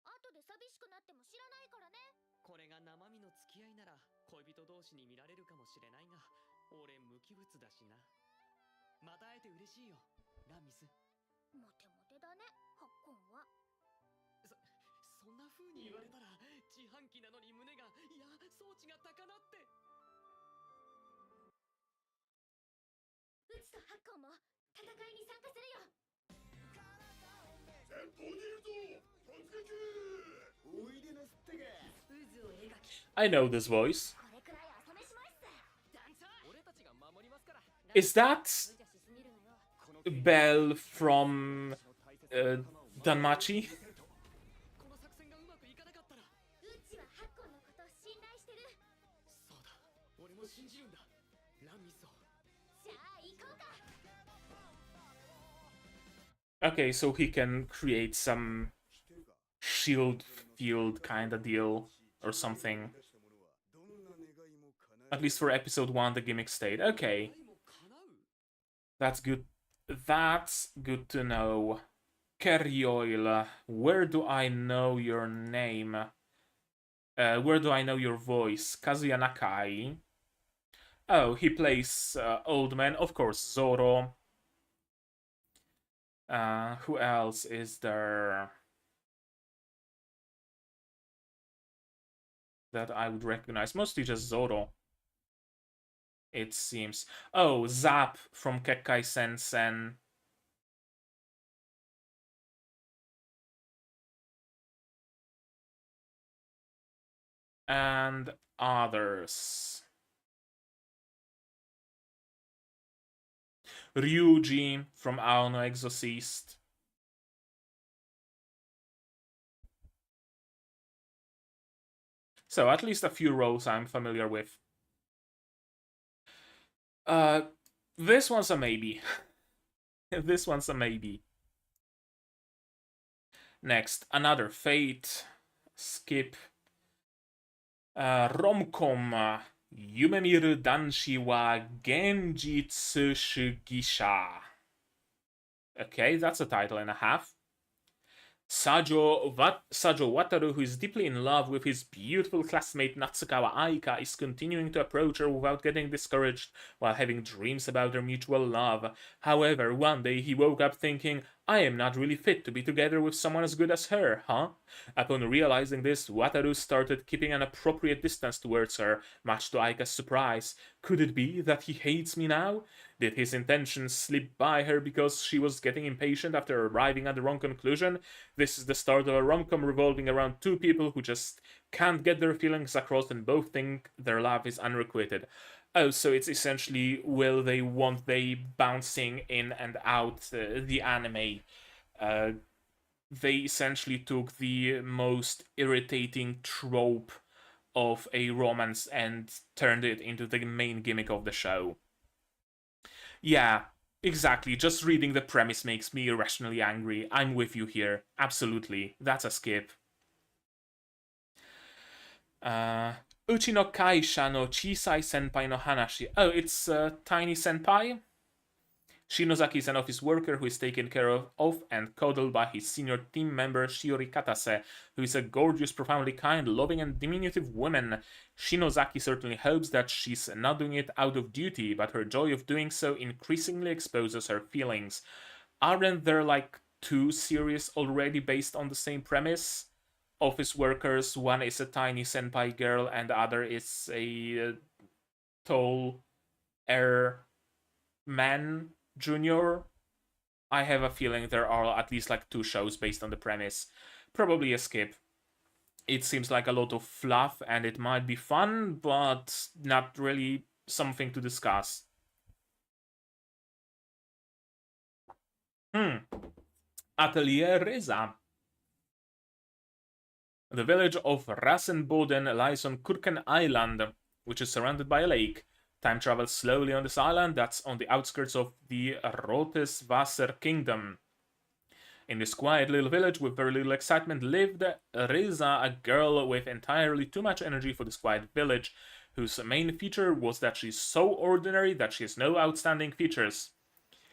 S3: 後で寂しくなっても知らないからね。
S2: これが生身の付き合いなら恋人同士に見られるかもしれないが、俺無機物だしな。また会えて嬉しいよ、ラミス。
S3: モテモテだね、ハッコンは。
S2: そんな風に言われたら自販機なのに胸が、いや装置が高鳴って。
S3: うちとハッコンも戦いに参加するよ。
S4: 前方にいるぞ突撃おいでなすってか。
S5: 渦を描き。
S1: I know this voice.
S3: これくらい朝飯前っす。
S2: 俺たちが守りますから。
S1: Is that
S3: 無茶しすぎるのよ。
S1: Belle from Danmachi?
S2: この作戦がうまくいかなかったら。
S3: うちはハッコンのことを信頼してる。
S2: そうだ、俺も信じるんだ、ラミスを。
S3: じゃあ行こうか。
S1: Okay, so he can create some shield field kind of deal or something. At least for episode 1, the gimmick stayed. Okay. That's good. That's good to know. Kerioil, where do I know your name? Where do I know your voice? Kazuya Nakai. Oh, he plays Old Man. Of course, Zoro. Who else is there that I would recognize? Mostly just Zoro, it seems. Oh, Zap from Kekkai Sensen. And others. Ryuji from Aono Exorcist. So at least a few roles I'm familiar with. This one's a maybe. This one's a maybe. Next, another Fate. Skip. Romcom. Yumemiru Danshi wa Genjitsu Shugisha. Okay, that's a title and a half. Sajo Wataru, who is deeply in love with his beautiful classmate Natsukawa Aika, is continuing to approach her without getting discouraged while having dreams about their mutual love. However, one day he woke up thinking, I am not really fit to be together with someone as good as her, huh? Upon realizing this, Wataru started keeping an appropriate distance towards her, much to Aika's surprise. Could it be that he hates me now? Did his intentions slip by her because she was getting impatient after arriving at the wrong conclusion? This is the start of a rom-com revolving around two people who just can't get their feelings across and both think their love is unrequited. Oh, so it's essentially will they, won't they, bouncing in and out the anime. They essentially took the most irritating trope of a romance and turned it into the main gimmick of the show. Yeah, exactly. Just reading the premise makes me irrationally angry. I'm with you here. Absolutely. That's a skip. Uchi no kaisha no chisai senpai no hanashi. Oh, it's Tiny Senpai? Shinozaki is an office worker who is taken care of and coddled by his senior team member Shiori Katase, who is a gorgeous, profoundly kind, loving, and diminutive woman. Shinozaki certainly hopes that she's not doing it out of duty, but her joy of doing so increasingly exposes her feelings. Aren't there like 2 series already based on the same premise? Office workers, one is a tiny senpai girl and the other is a tall air man junior I have a feeling there are at least like 2 shows based on the premise. Probably a skip. It seems like a lot of fluff and it might be fun, but not really something to discuss. Atelier Reza. The village of Rassenboden lies on Kurken Island, which is surrounded by a lake. Time travels slowly on this island that's on the outskirts of the Roteswasser Kingdom. In this quiet little village with very little excitement lived Riza, a girl with entirely too much energy for this quiet village, whose main feature was that she's so ordinary that she has no outstanding features.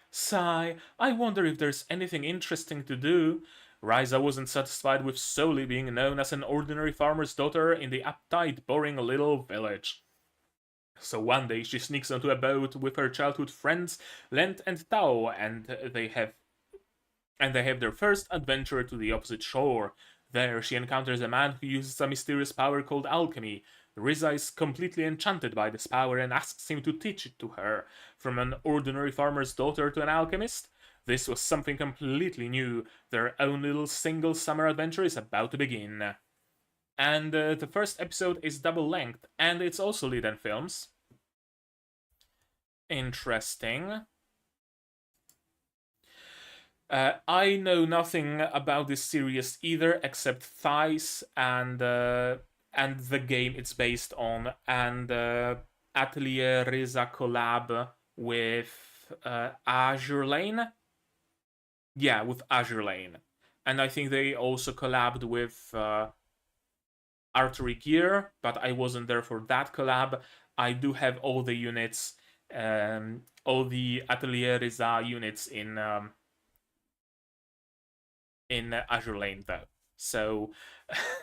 S1: Sigh, I wonder if there's anything interesting to do. Riza wasn't satisfied with solely being known as an ordinary farmer's daughter in the uptight, boring little village. So one day she sneaks onto a boat with her childhood friends Lent and Tao, and they have their first adventure to the opposite shore. There she encounters a man who uses a mysterious power called alchemy. Riza is completely enchanted by this power and asks him to teach it to her. From an ordinary farmer's daughter to an alchemist? This was something completely new. Their own little single summer adventure is about to begin. And the first episode is double length, and it's also Liden Films. Interesting. I know nothing about this series either, except Thighs and the game it's based on, and Atelier Reza collab with Azure Lane. Yeah, with Azure Lane, and I think they also collabed with Artery Gear, but I wasn't there for that collab. I do have all the units, all the Atelier Reza units in Azure Lane though. So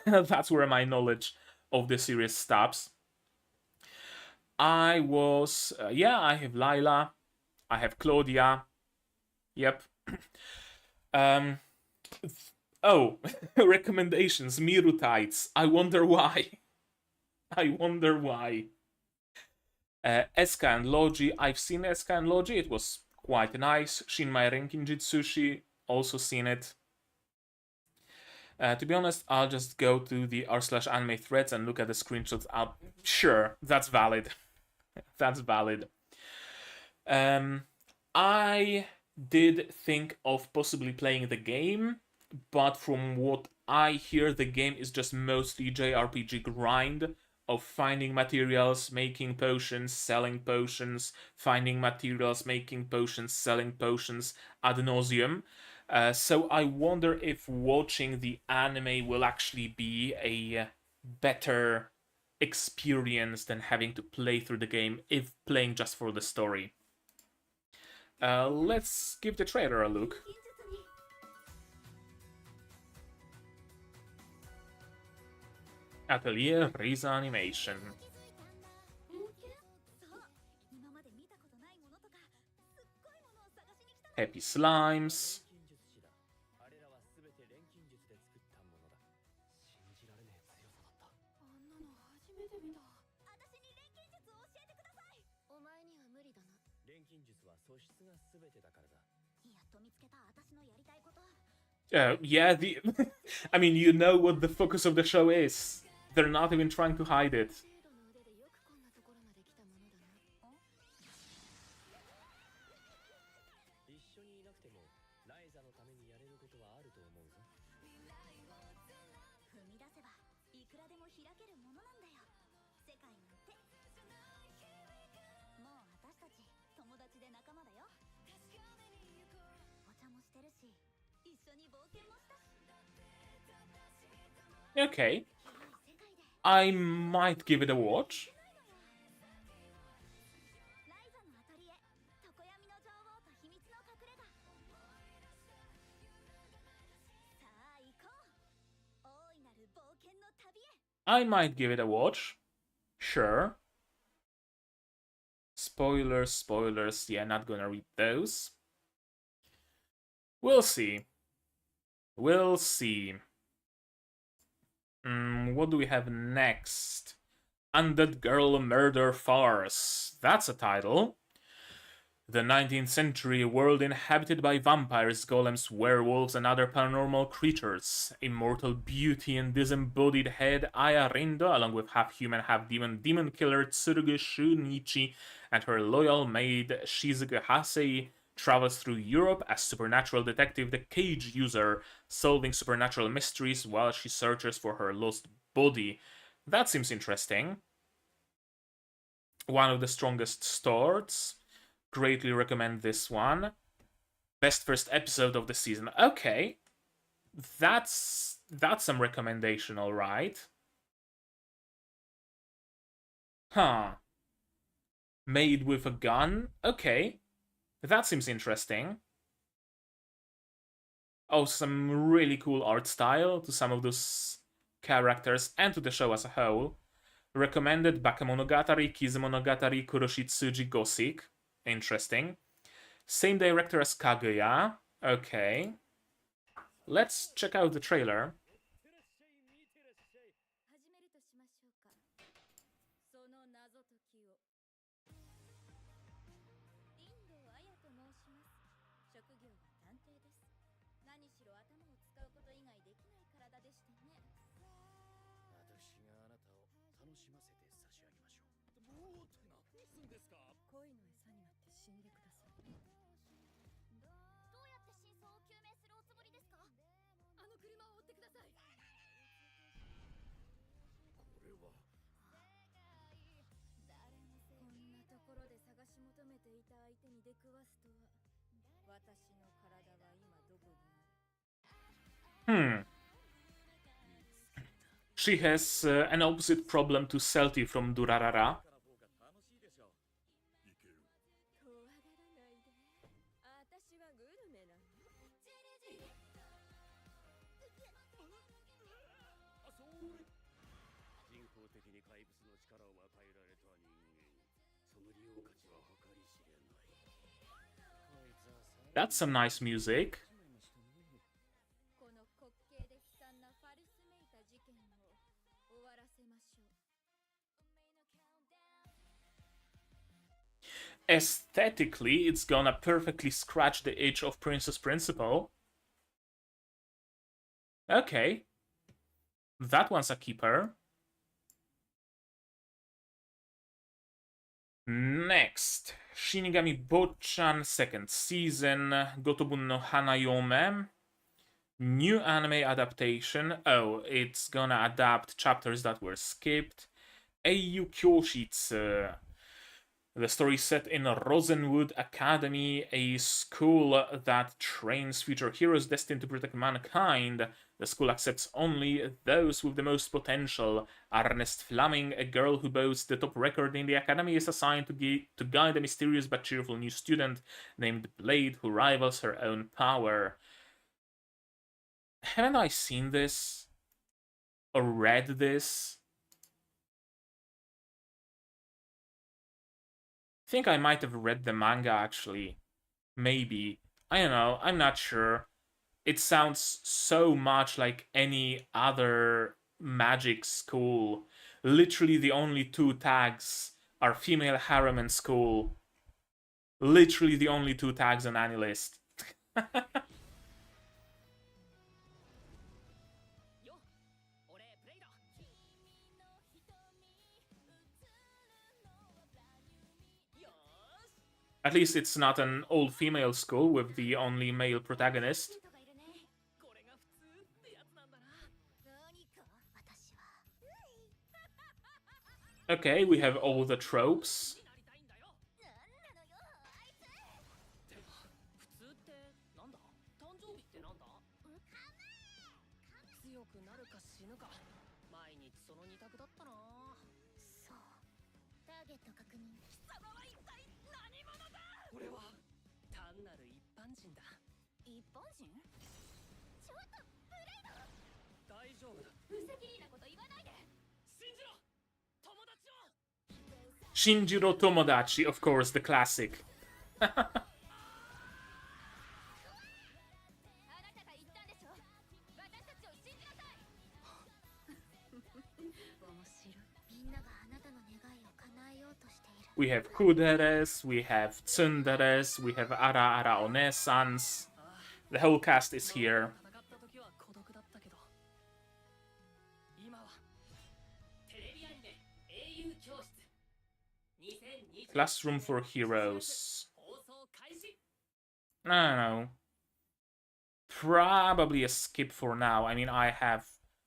S1: that's where my knowledge of the series stops. I have Lila, I have Claudia. Yep. Oh, recommendations, Miru Tights. I wonder why. I wonder why. Eska and Logi. I've seen Eska and Logi. It was quite nice. Shinmai Renkin Jitsushi. Also seen it. To be honest, I'll just go to the r/anime threads and look at the screenshots. Sure, that's valid. That's valid. I did think of possibly playing the game, but from what I hear, the game is just mostly JRPG grind of finding materials, making potions, selling potions, finding materials, making potions, selling potions ad nauseum. So I wonder if watching the anime will actually be a better experience than having to play through the game if playing just for the story. Let's give the trailer a look. Atelier Riza Animation. Happy Slimes. Yeah, I mean, you know what the focus of the show is. They're not even trying to hide it. Okay. I might give it a watch. I might give it a watch. Sure. Spoilers, spoilers. Yeah, not gonna read those. We'll see. We'll see. What do we have next? Undead Girl Murder Farce. That's a title. The 19th century, a world inhabited by vampires, golems, werewolves, and other paranormal creatures. Immortal beauty and disembodied head Aya Rindo, along with half-human, half-demon demon killer Tsurugu Shunichi, and her loyal maid Shizuku Hasei, travels through Europe as supernatural detective the Cage User, solving supernatural mysteries while she searches for her lost body. That seems interesting. One of the strongest starts. Greatly recommend this one. Best first episode of the season. Okay. That's some recommendation, alright. Huh. Made with a gun? Okay. That seems interesting. Oh, some really cool art style to some of those characters and to the show as a whole. Recommended Bakemonogatari, Kizumonogatari, Kuroshitsuji Gothic. Interesting. Same director as Kaguya. Okay. Let's check out the trailer.
S6: 始めるとしましょうか。その謎解きを。林道彩と申します。職業は探偵です。何しろ頭を使うこと以外できない体でしてね。
S2: 私があなたを楽しませて差し上げましょう。もう何すんですか。
S6: 恋の餌になって死んでください。
S3: どうやって真相を究明するおつもりですか？
S6: あの車を追ってください。
S2: これは
S6: こんなところで探し求めていた相手に出くわすとは。私の体は今どこにある？
S1: She has an opposite problem to Celti from Durarara.
S2: から方が楽しいでしょう。
S4: いける。
S6: 怖がらないで。私はグルメなの。
S2: あ、そう人工的に怪物の力を与えられた人間、その利用価値は計り知れない。こいつはさらに
S1: That's some nice music.
S2: しまいましたね。
S6: この滑稽で悲惨なファルスめいた事件を終わらせましょう。
S1: Aesthetically, it's gonna perfectly scratch the itch of Princess Principal. Okay. That one's a keeper. Next, Shinigami Bochan, second season, Gotobun no Hanayome. New anime adaptation. Oh, it's gonna adapt chapters that were skipped. Eiyu Kyoshitsu. The story is set in Rosenwood Academy, a school that trains future heroes destined to protect mankind. The school accepts only those with the most potential. Ernest Fleming, a girl who boasts the top record in the academy, is assigned to guide a mysterious but cheerful new student named Blade, who rivals her own power. Haven't I seen this? Or read this? I think I might have read the manga, actually. Maybe. I don't know, I'm not sure. It sounds so much like any other magic school. Literally the only two tags are female harem and school. Literally the only two tags on AniList.
S5: よ、俺プレイだ。
S1: At least it's not an all-female school with the only male protagonist.
S3: 人がいるね。
S5: これが普通ってやつなんだな。
S3: 何か私は
S1: Okay, we have all the tropes.
S5: なりたいんだよ。
S3: 何なのよあいつ。
S5: でも普通ってなんだ。誕生日ってなんだ。強くなるか死ぬか。毎日その二択だったな。
S3: そうターゲット確認。
S5: 貴様は一体何者だ。俺は単なる一般人だ。
S3: 一般人？ちょっとブレイド。
S5: 大丈夫だ。
S3: 無責任なこと言わないで。
S5: 信じろ。友達を。
S1: Shinjiro Tomodachi, of course, the classic.
S3: あなたが言ったんでしょ。私たちを信じなさい。面白い。
S1: We have kuderes, we have tsunderes, we have ara ara onesans. The whole cast is here.
S2: 戦った時は孤独だったけど今はテレビアニメ英雄教室
S1: Classroom for Heroes.
S2: 放送開始
S1: I don't know. Probably a skip for now. I mean, I have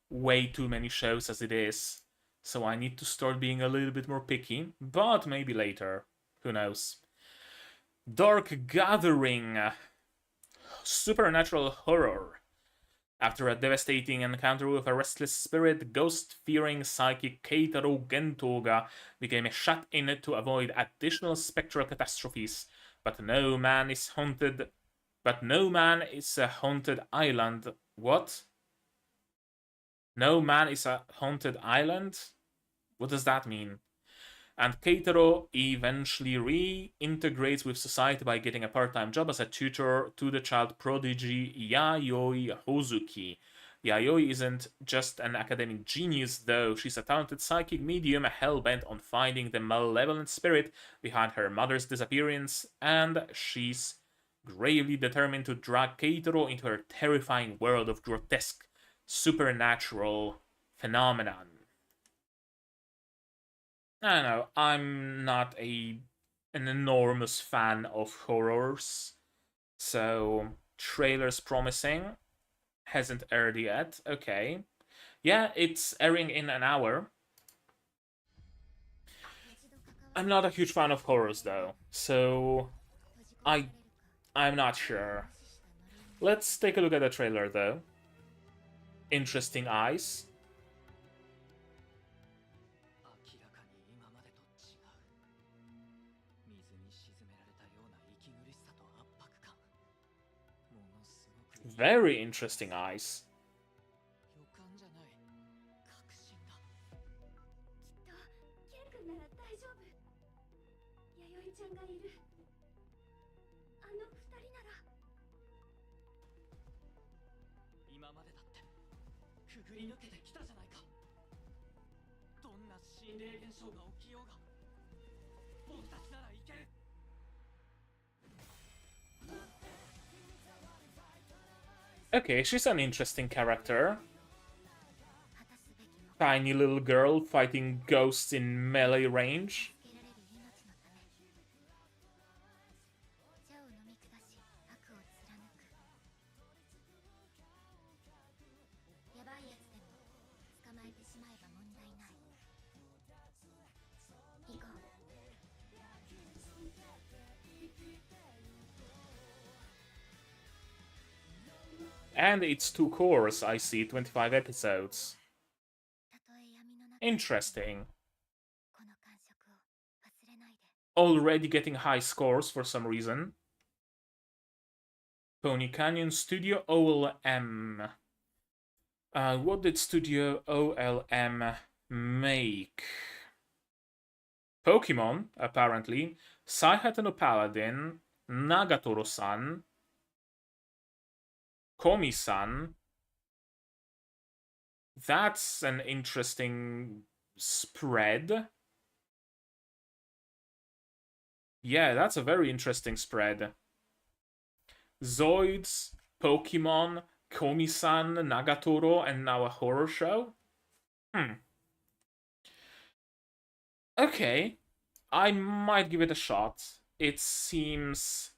S1: way too many shows as it is, so I need to start being a little bit more picky, but maybe later. Who knows? Dark Gathering. Supernatural horror. After a devastating encounter with a restless spirit, ghost-fearing psychic Keitaro Gentoga became shut in to avoid additional spectral catastrophes. But no man is a haunted island. What? No man is a haunted island? What does that mean? And Keitaro eventually reintegrates with society by getting a part-time job as a tutor to the child prodigy Yayoi Hozuki. Yayoi isn't just an academic genius, though. She's a talented psychic medium hell-bent on finding the malevolent spirit behind her mother's disappearance, and she's gravely determined to drag Keitaro into her terrifying world of grotesque, supernatural phenomenon. I don't know, I'm not an enormous fan of horrors, so trailer's promising. Hasn't aired yet, okay. Yeah, it's airing in an hour. I'm not a huge fan of horrors though, so I'm not sure. Let's take a look at the trailer though. Interesting eyes.
S2: 明らかに今までと違う水に沈められたような息苦しさと圧迫感ものすごく
S1: Very interesting eyes.
S2: 予感じゃない確信だ
S3: きっとケン君なら大丈夫。弥生ちゃんがいる。あの二人なら。
S2: 今までだってくぐり抜けてきたじゃないかどんな心霊現象が起きようが僕たちならいける
S1: Okay, she's an interesting character. Tiny little girl fighting ghosts in melee range.
S3: 助けられる命のため。茶を飲み下し悪を貫く。やばいやつでも捕まえてしまえば問題ない。行こう。
S1: And it's 2 cores, I see, 25 episodes.
S3: たとえ闇の中。
S1: Interesting.
S3: この感触を忘れないで。
S1: Already getting high scores for some reason. Pony Canyon Studio OLM. What did Studio OLM make? Pokemon, apparently. Saitou no Paladin. Nagatoro-san. Komi-san. That's an interesting spread. Yeah, that's a very interesting spread. Zoids, Pokemon, Komi-san, Nagatoro, and now a horror show? Okay. I might give it a shot. It seems...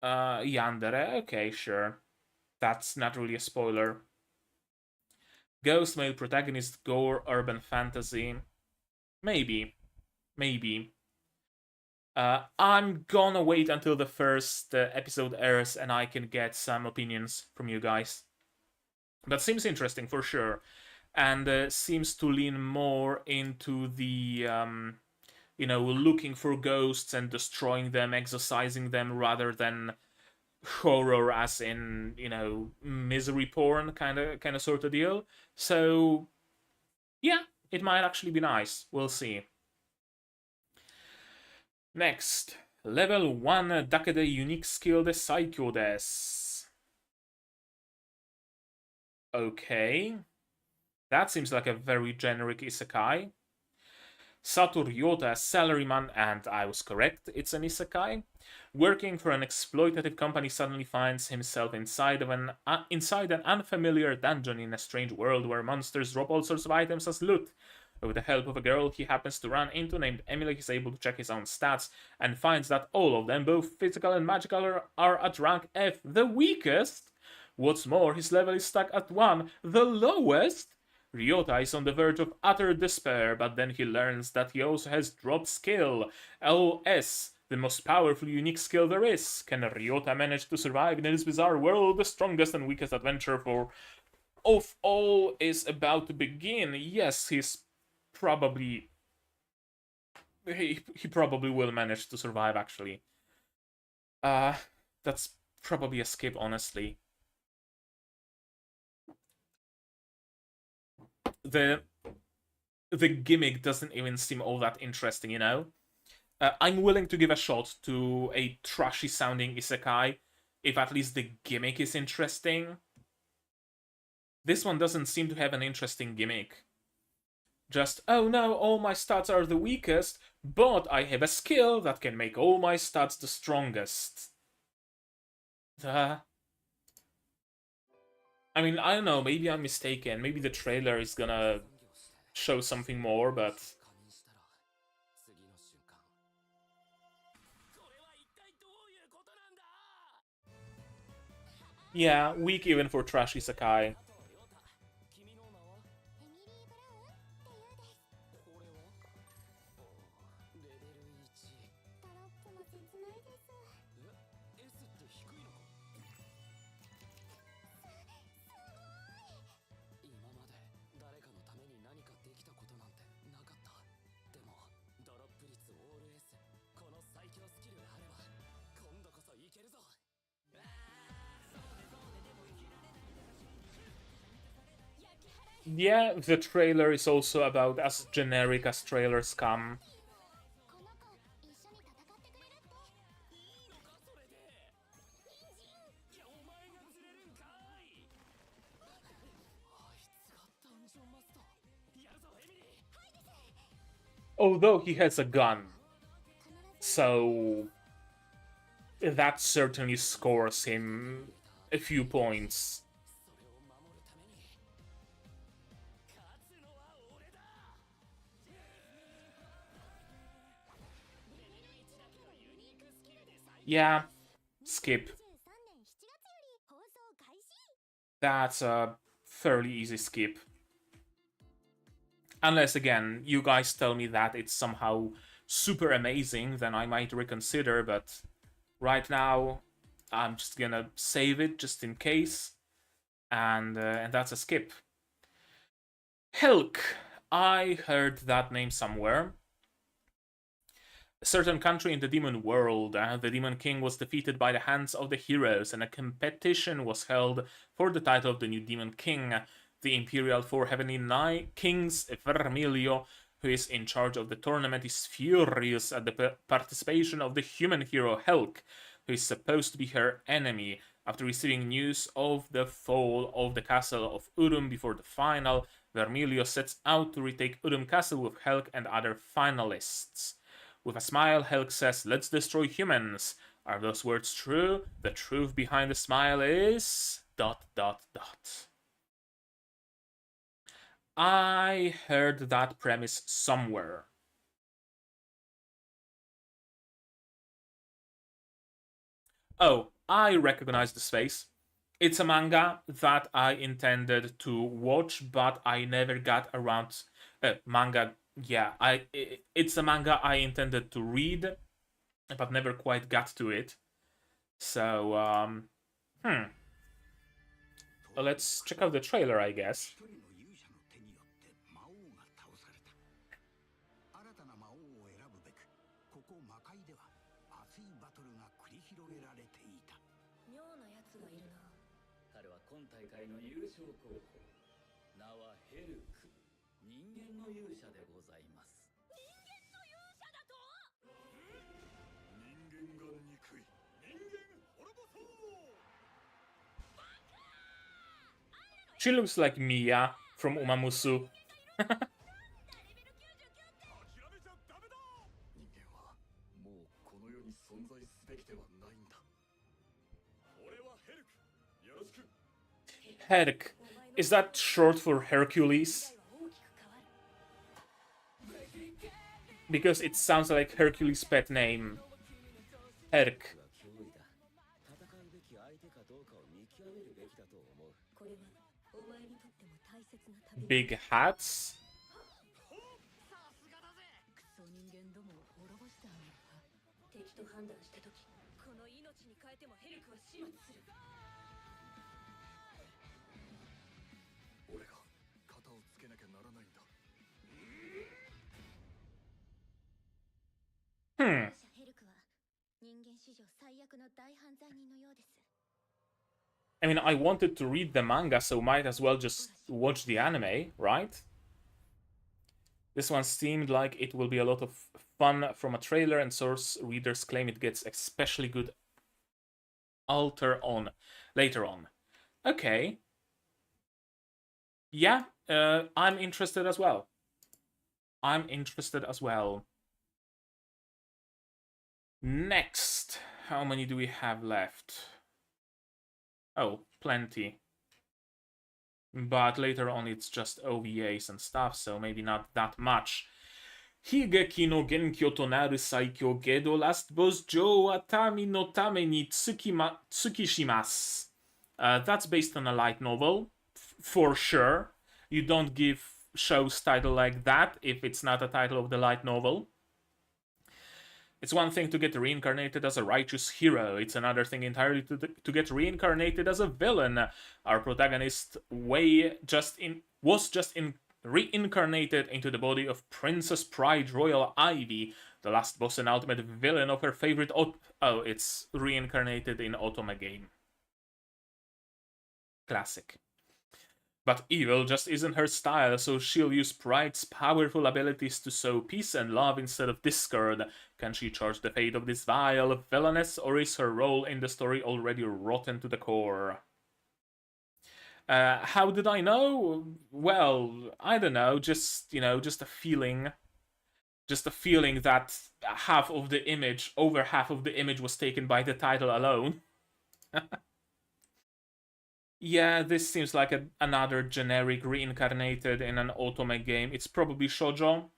S1: Yandere, okay, sure. That's not really a spoiler. Ghost male protagonist, gore, urban fantasy. Maybe. Maybe. I'm gonna wait until the first episode airs and I can get some opinions from you guys. But seems interesting for sure. And seems to lean more into the, you know, looking for ghosts and destroying them, exorcising them, rather than horror as in, you know, misery porn kind of sort of deal. So, yeah, it might actually be nice. We'll see. Next, level 1 Dakede unique skill de Saikyo desu. Okay. That seems like a very generic isekai. Sato Ryota, a salaryman, and I was correct, it's an isekai. Working for an exploitative company, suddenly finds himself inside an unfamiliar dungeon in a strange world where monsters drop all sorts of items as loot. With the help of a girl he happens to run into named Emily, he's able to check his own stats and finds that all of them, both physical and magical, are at rank F, the weakest. What's more, his level is stuck at 1, the lowest. Ryota is on the verge of utter despair, but then he learns that he also has drop skill, LS, the most powerful unique skill there is. Can Ryota manage to survive in this bizarre world? The strongest and weakest adventure of all is about to begin. Yes, he probably will manage to survive, actually. That's probably a skip, honestly. The gimmick doesn't even seem all that interesting, you know? I'm willing to give a shot to a trashy sounding isekai if at least the gimmick is interesting. This one doesn't seem to have an interesting gimmick. Just, oh no, all my stats are the weakest, but I have a skill that can make all my stats the strongest. I mean, I don't know, maybe I'm mistaken. Maybe the trailer is gonna show something more, but... yeah, weak even for trashy isekai. Yeah, the trailer is also about as generic as trailers come. Although he has a gun. So that certainly scores him a few points. Yeah, skip. That's a fairly easy skip. Unless, again, you guys tell me that it's somehow super amazing, then I might reconsider, but right now I'm just gonna save it just in case, and that's a skip. Helk! I heard that name somewhere. A certain country in the demon world, the demon king was defeated by the hands of the heroes, and a competition was held for the title of the new demon king. The Imperial Four Heavenly Kings, Vermilio, who is in charge of the tournament, is furious at the participation of the human hero Helk, who is supposed to be her enemy. After receiving news of the fall of the castle of Urum before the final, Vermilio sets out to retake Urum Castle with Helk and other finalists. With a smile, Helk says, "Let's destroy humans." Are those words true? The truth behind the smile is... ... I heard that premise somewhere. Oh, I recognize the face. It's a manga that I intended to watch, but I never got around... manga, yeah, it's a manga I intended to read, but never quite got to it. So, let's check out the trailer, I guess.
S2: 彼は今大会の優勝候補。名はヘルク。人間の勇者でございます。人間の勇者だと？
S4: 人間が憎い。人間滅ぼそう。
S1: She looks like Mia from Umamusu.
S4: 諦めちゃダメだ。人間はもうこの世に存在すべきではないんだ。俺はヘルク。よろしく。
S1: Herc. Is that short for Hercules? Because it sounds like Hercules' pet name. Herc.
S2: は脅威だ。戦うべき相手かどうかを見極めるべきだと思う。
S6: これはお前にとっても大切な旅。
S1: Big hats?
S6: クソ人間どもを滅ぼしてあげるわ。
S5: 敵と判断した時
S6: この命に変えてもヘルクは始末する。
S4: 俺が肩をつけなきゃならないんだ。
S1: Hmm.
S6: ヘルクは人間史上最悪の大犯罪人のようです。
S1: I mean, I wanted to read the manga, so might as well just watch the anime, right? This one seemed like it will be a lot of fun from a trailer, and source readers claim it gets especially good later on. Okay. Yeah, I'm interested as well. I'm interested as well. Next, how many do we have left? Oh, plenty. But later on it's just OVAs and stuff, so maybe not that much. Higeki no Genkyo to naru Saikyo Gedo last boss Jou Atami no tame ni tsukishimasu. That's based on a light novel, for sure. You don't give shows title like that if it's not a title of the light novel. It's one thing to get reincarnated as a righteous hero. It's another thing entirely to get reincarnated as a villain. Our protagonist was just reincarnated into the body of Princess Pride Royal Ivy, the last boss and ultimate villain of her favorite it's reincarnated in Otome game. Classic. But evil just isn't her style, so she'll use Pride's powerful abilities to sow peace and love instead of discord. Can she charge the fate of this vile villainess, or is her role in the story already rotten to the core? How did I know? Well, I don't know, just a feeling. Just a feeling that over half of the image was taken by the title alone. Yeah, this seems like another generic reincarnated in an Otome game. It's probably shoujo.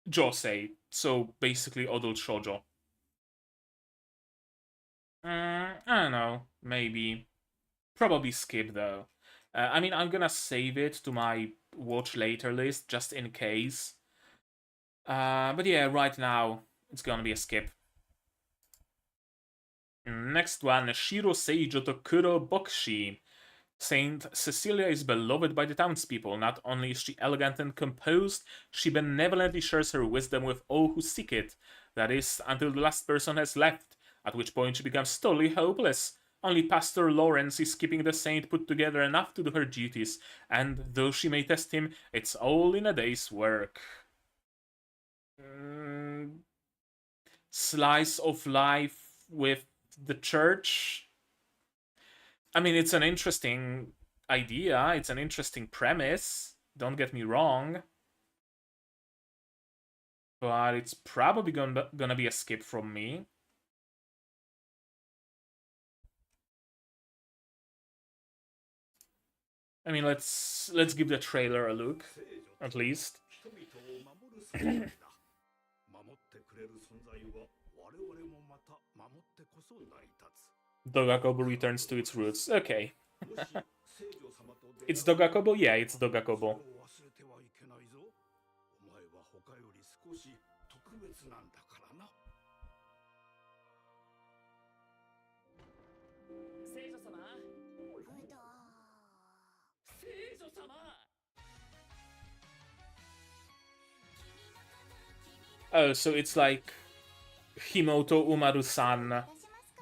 S1: Josei, so basically adult shoujo. I don't know, maybe. Probably skip though. I mean, I'm gonna save it to my watch later list just in case. But yeah, right now it's gonna be a skip. Next one, Shiro Seijo to Kuro Bokshi. Saint Cecilia is beloved by the townspeople. Not only is she elegant and composed, she benevolently shares her wisdom with all who seek it. That is, until the last person has left, at which point she becomes totally hopeless. Only Pastor Lawrence is keeping the saint put together enough to do her duties, and though she may test him, it's all in a day's work. Slice of life with the church. I mean, it's an interesting idea, it's an interesting premise, don't get me wrong. But it's probably gonna be a skip from me. I mean, let's give the trailer a look, at least. Dogakobo returns to its roots. Okay. It's Dogakobo? Yeah, it's Dogakobo. Oh, so it's like Himoto Umaru-san,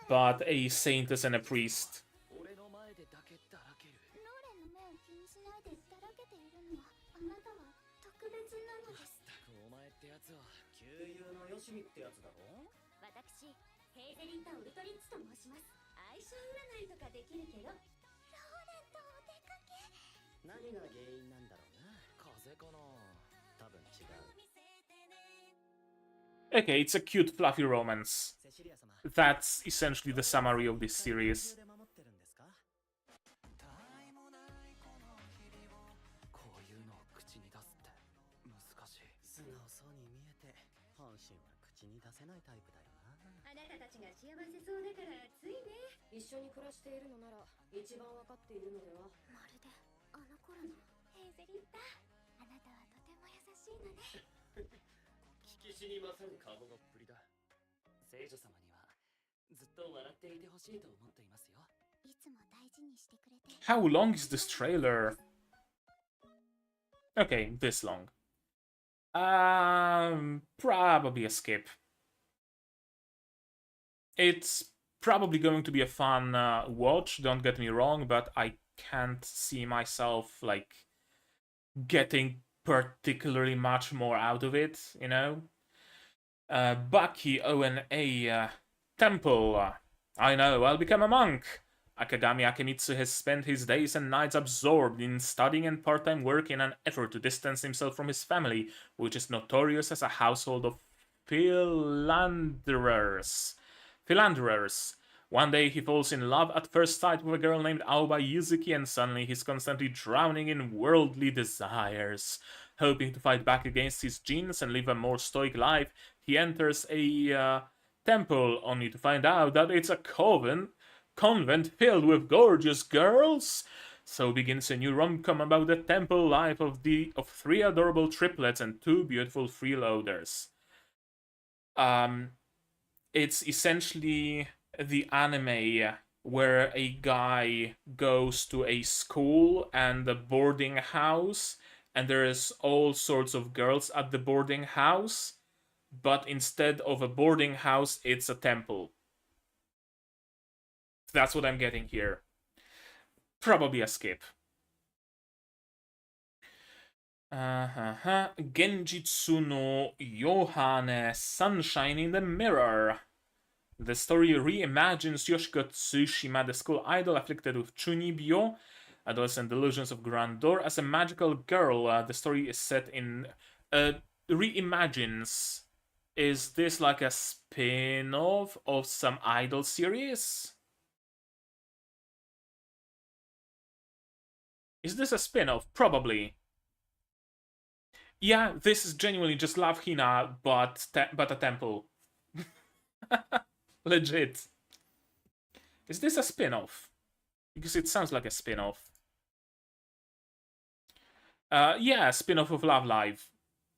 S1: but a saintess and a priest.
S2: 俺の前でだけだらける。
S3: ローレンの目を気にしないでだらけているのはあなたは特別なのです。
S2: たくお前ってやつは旧友のヨシミってやつだろ。
S3: 私ヘイゼリンタ・ウルトリッツと申します。相性占いとかできるけどローレンと
S2: 何が原因なんだろうな。風邪かな。多分違う。
S1: Okay, it's a cute, fluffy romance.
S2: セシリア様、
S1: That's essentially the summary of this series.
S2: で守ってるんですか。こういうのを口に出すって難しい。素直そうに見えて本心は口に出せないタイプだよな。
S3: あなたたちが幸せそうだからついね。
S6: 一緒に暮らしているのなら一番わかっているのでは。
S3: まるであの頃のヘーゼリッタ、あなたはとても優しいのね。
S2: 聞きしに勝る顔のっぷりだ。聖女様にはずっと笑っていてほしいと思っていますよ。
S3: いつも大事にしてくれて。
S1: How long is this trailer? Okay, this long. Probably a skip. It's probably going to be a fun watch, don't get me wrong, but I can't see myself, like, getting particularly much more out of it, you know? Bucky ONA Temple. I know, I'll become a monk. Akagami Akemitsu has spent his days and nights absorbed in studying and part-time work in an effort to distance himself from his family, which is notorious as a household of philanderers. One day he falls in love at first sight with a girl named Aoba Yuzuki, and suddenly he's constantly drowning in worldly desires. Hoping to fight back against his genes and live a more stoic life, he enters a temple, only to find out that it's a convent filled with gorgeous girls. So begins a new rom-com about the temple life of three adorable triplets and two beautiful freeloaders. It's essentially the anime where a guy goes to a school and a boarding house, and there's all sorts of girls at the boarding house, but instead of a boarding house, it's a temple. That's what I'm getting here. Probably a skip. Genjitsu no Yohane Sunshine in the Mirror. The story reimagines Yoshiko Tsushima, the school idol afflicted with chunibyo, adolescent delusions of grandeur, as a magical girl. The story is set in... reimagines. Is this like a spin-off of some idol series? Is this a spin-off? Probably. Yeah, this is genuinely just Love Hina, but a temple. Legit. Is this a spin-off? Because it sounds like a spin-off. Yeah, spin-off of Love Live.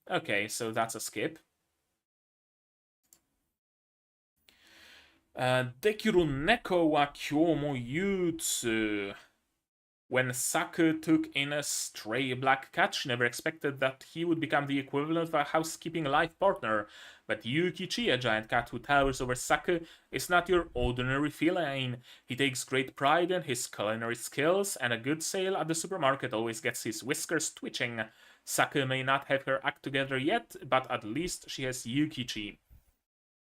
S1: Okay, so that's a skip. Dekiru Neko wa Kyou mo Yutsu. When Saku took in a stray black cat, she never expected that he would become the equivalent of a housekeeping life partner. But Yukichi, a giant cat who towers over Saku, is not your ordinary feline. He takes great pride in his culinary skills, and a good sale at the supermarket always gets his whiskers twitching. Saku may not have her act together yet, but at least she has Yukichi.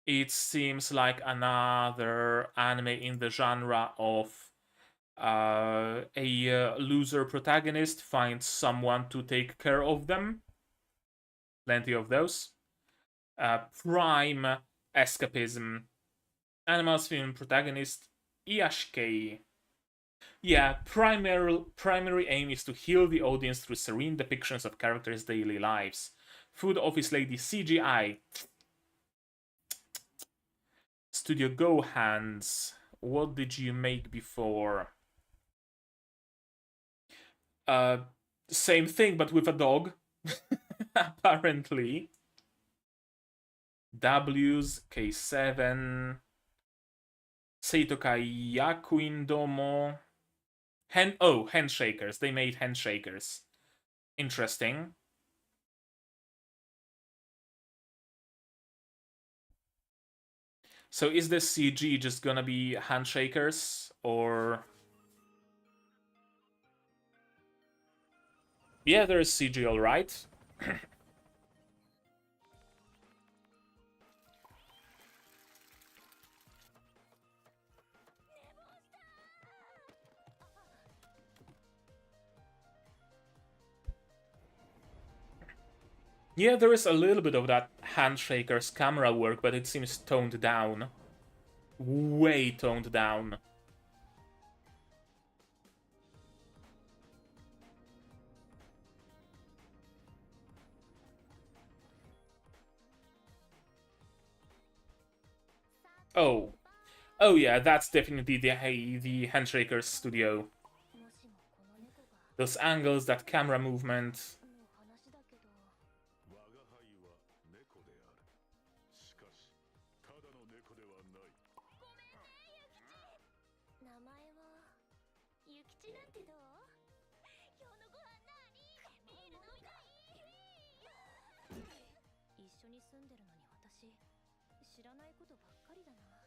S1: It seems like another anime in the genre of a loser protagonist finds someone to take care of them. Plenty of those. Prime escapism. Animals film protagonist Iyashikei. Yeah, primary aim is to heal the audience through serene depictions of characters' daily lives. Food Office Lady CGI. Studio Go Hands. What did you make before? Same thing, but with a dog. Apparently. W's, K7. Seitokai Yakuin Domo. Handshakers. They made handshakers. Interesting. So is this CG just gonna be handshakers, or... Yeah, there's CG, alright. Yeah, there is a little bit of that Handshaker's camera work, but it seems toned down. Way toned down. Oh. Oh yeah, that's definitely the Handshaker's studio. Those angles, that camera movement.
S4: 我が輩は猫である。しかしただの猫ではない。
S3: 名前はゆきちなんてどう？今日のご飯なに？ビール飲みたい？一緒に住んでるのに私知らないことばっかりだな。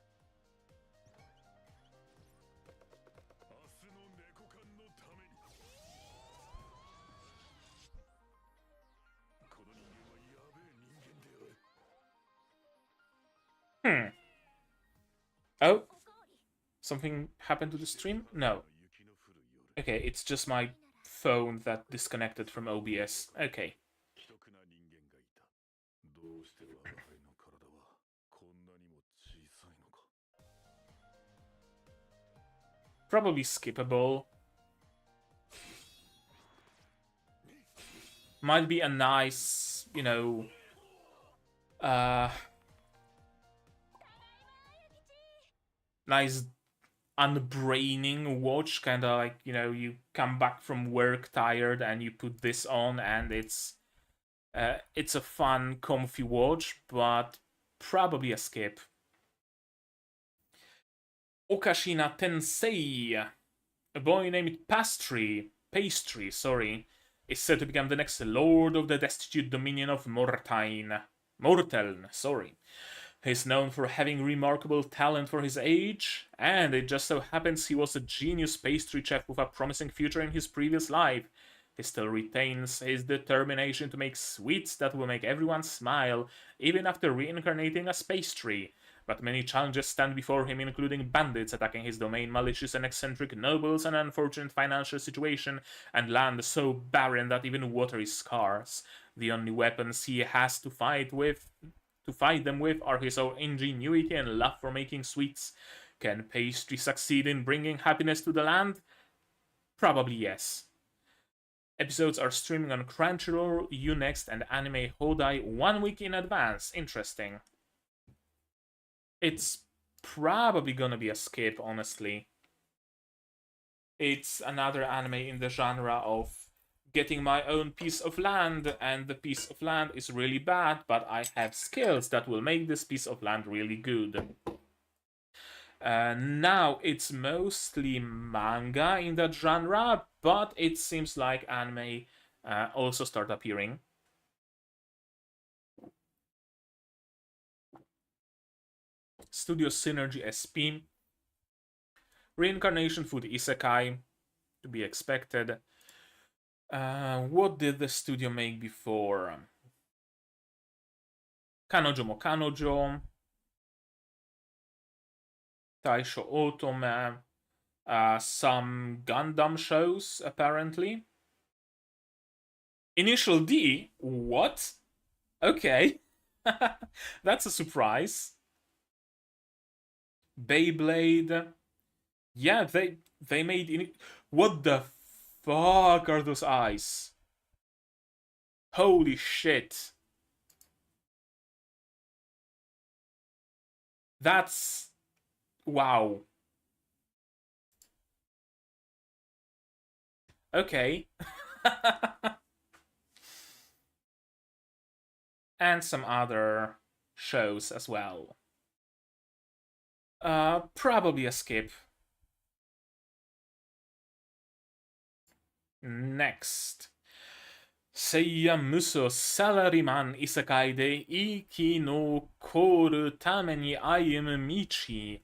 S4: 明日の猫缶のために。この人間はやべえ人間である。
S1: Hmm. Oh. Something happened to the stream? No.
S4: 雪の降る夜。
S1: Okay, it's just my phone that disconnected from OBS. Okay.
S4: 既得な人間がいた。どうして我が輩の体はこんなにも小さいのか。
S1: Probably skippable. Might be a nice, you know, nice unbraining watch, kind of like, you know, you come back from work tired and you put this on and it's a fun, comfy watch, but probably a skip. Okashina Tensei, a boy named Pastry, sorry, is said to become the next lord of the destitute dominion of Morteln, sorry. He's known for having remarkable talent for his age, and it just so happens he was a genius pastry chef with a promising future in his previous life. He still retains his determination to make sweets that will make everyone smile, even after reincarnating as pastry. But many challenges stand before him, including bandits attacking his domain, malicious and eccentric nobles, an unfortunate financial situation, and land so barren that even water is scarce. The only weapons he has to fight them with are his own ingenuity and love for making sweets. Can pastry succeed in bringing happiness to the land? Probably yes. Episodes are streaming on Crunchyroll, Unext, and Anime Hodai 1 week in advance. Interesting. It's probably gonna be a skip, honestly. It's another anime in the genre of getting my own piece of land, and the piece of land is really bad, but I have skills that will make this piece of land really good. Now, it's mostly manga in that genre, but it seems like anime also start appearing. Studio Synergy SP. Reincarnation Food Isekai, to be expected. What did the studio make before? Kanojo mo Kanojo, Taisho Otome, some Gundam shows, apparently. Initial D? What? Okay. That's a surprise. Beyblade. Yeah, they made... What the fuck are those eyes? Holy shit. That's... Wow. Okay. And some other shows as well. Probably a skip. Next. Seiya Muso Salaryman Isekai de Iki no Koru Tame ni Ayumu Michi.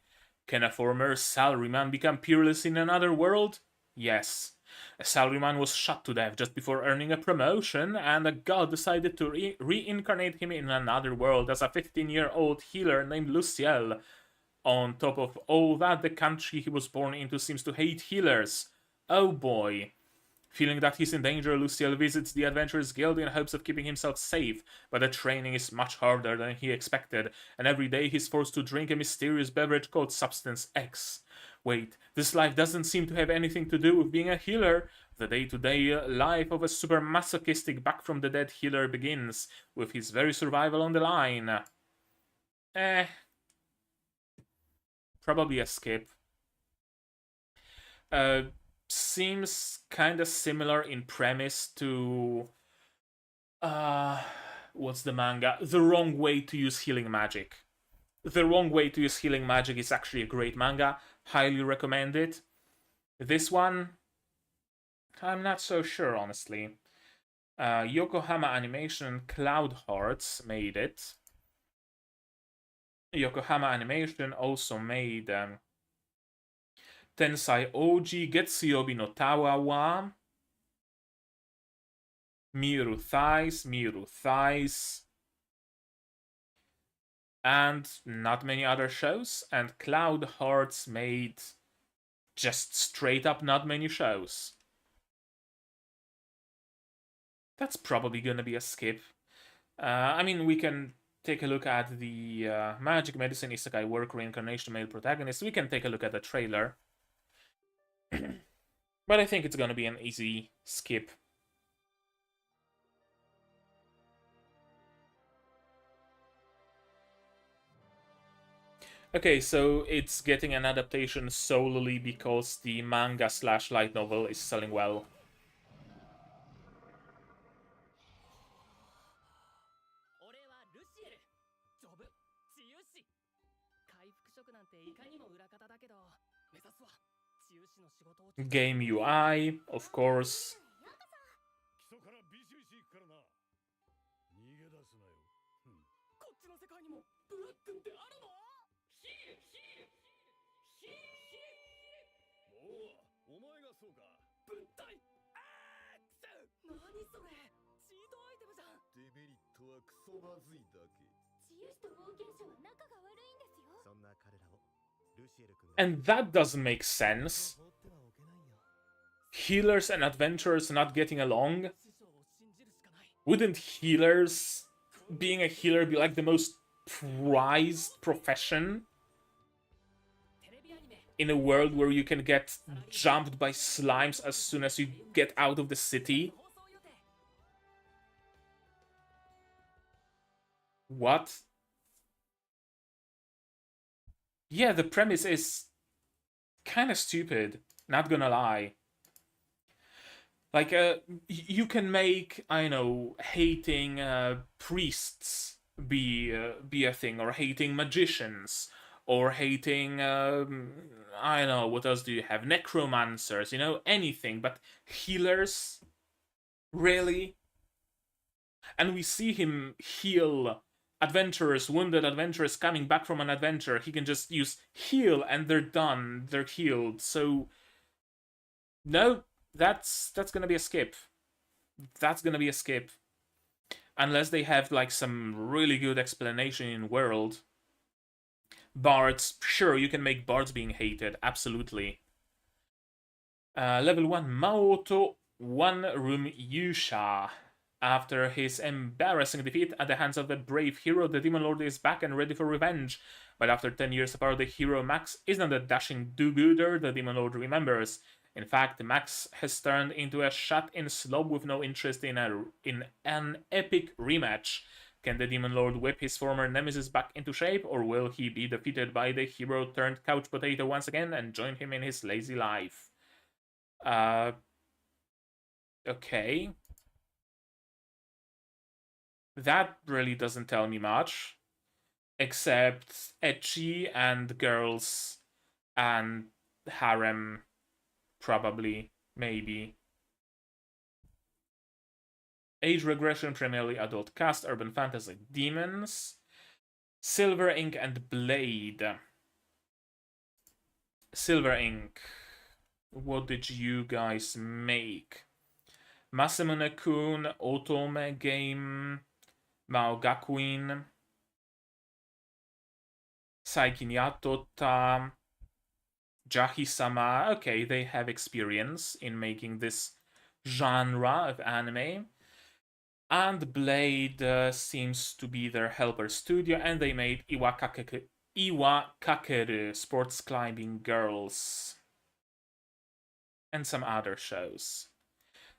S1: Can a former salaryman become peerless in another world? Yes. A salaryman was shot to death just before earning a promotion, and a god decided to reincarnate him in another world as a 15-year-old healer named Luciel. On top of all that, the country he was born into seems to hate healers. Oh boy. Feeling that he's in danger, Luciel visits the Adventurers Guild in hopes of keeping himself safe, but the training is much harder than he expected, and every day he's forced to drink a mysterious beverage called Substance X. Wait, this life doesn't seem to have anything to do with being a healer. The day-to-day life of a super masochistic back-from-the-dead healer begins, with his very survival on the line. Probably a skip. Seems kind of similar in premise to what's the manga? The Wrong Way to Use Healing Magic. The Wrong Way to Use Healing Magic is actually a great manga. Highly recommend it. This one, I'm not so sure, honestly. Yokohama Animation Cloud Hearts made it. Yokohama Animation also made Tensai Oji Getsuyobi no Tawa wa Miru Thighs, and not many other shows. And Cloud Hearts made just straight up not many shows. That's probably gonna be a skip. I mean, we can take a look at the Magic Medicine Isekai Work Reincarnation Male Protagonist. We can take a look at the trailer. But I think it's gonna be an easy skip. Okay, so it's getting an adaptation solely because the manga / light novel is selling well.
S5: 俺はルシエルジョブ治癒士回復職なんていかにも裏方だけど目指すわ治癒士の仕事を
S1: Game UI, of course.
S4: 基礎からビシビシいくからな。逃げ出すなよ。
S5: こっちの世界にもブラックってあるのヒール
S4: もうお前がそうか。
S5: 物体何それチートアイテムじゃん
S4: デメリットはクソまずいだけ。
S3: 治癒士と冒険者は仲が悪いんですよ。
S7: そんな彼らをルシエル君が
S1: And that doesn't make sense.
S7: 放ってはおけないよ
S1: Healers and adventurers not getting along?
S5: 師匠を信じるしかない
S1: Wouldn't healers, being a healer, be like the most prized profession?
S5: テレビアニメ
S1: In a world where you can get jumped by slimes as soon as you get out of the city?
S5: 放送予定
S1: What? Yeah, the premise is kind of stupid, not gonna lie. Like, you can make, I know, hating priests be a thing, or hating magicians, or hating, I don't know, what else do you have? Necromancers, you know, anything, but healers? Really? And we see him heal adventurers, wounded adventurers coming back from an adventure. He can just use heal and they're done, they're healed. So, no, that's gonna be a skip. That's gonna be a skip. Unless they have like some really good explanation in world. Bards, sure, you can make bards being hated, absolutely. Level 1 Maoto 1 Room Yusha. After his embarrassing defeat at the hands of the brave hero, the Demon Lord is back and ready for revenge. But after 10 years apart, the hero Max isn't the dashing do-gooder the Demon Lord remembers. In fact, Max has turned into a shut-in slob with no interest in an epic rematch. Can the Demon Lord whip his former nemesis back into shape, or will he be defeated by the hero-turned-couch potato once again and join him in his lazy life? Okay. That really doesn't tell me much. Except ecchi and girls and harem, probably, maybe. Age regression, primarily adult cast, urban fantasy, demons. Silver Ink and Blade. Silver Ink. What did you guys make? Masamune-kun, Otome game, Mao Gakuin, Saikin Yatota, Jahi-sama. Okay, they have experience in making this genre of anime. And Blade seems to be their helper studio, and they made Iwakakeru Sports Climbing Girls, and some other shows.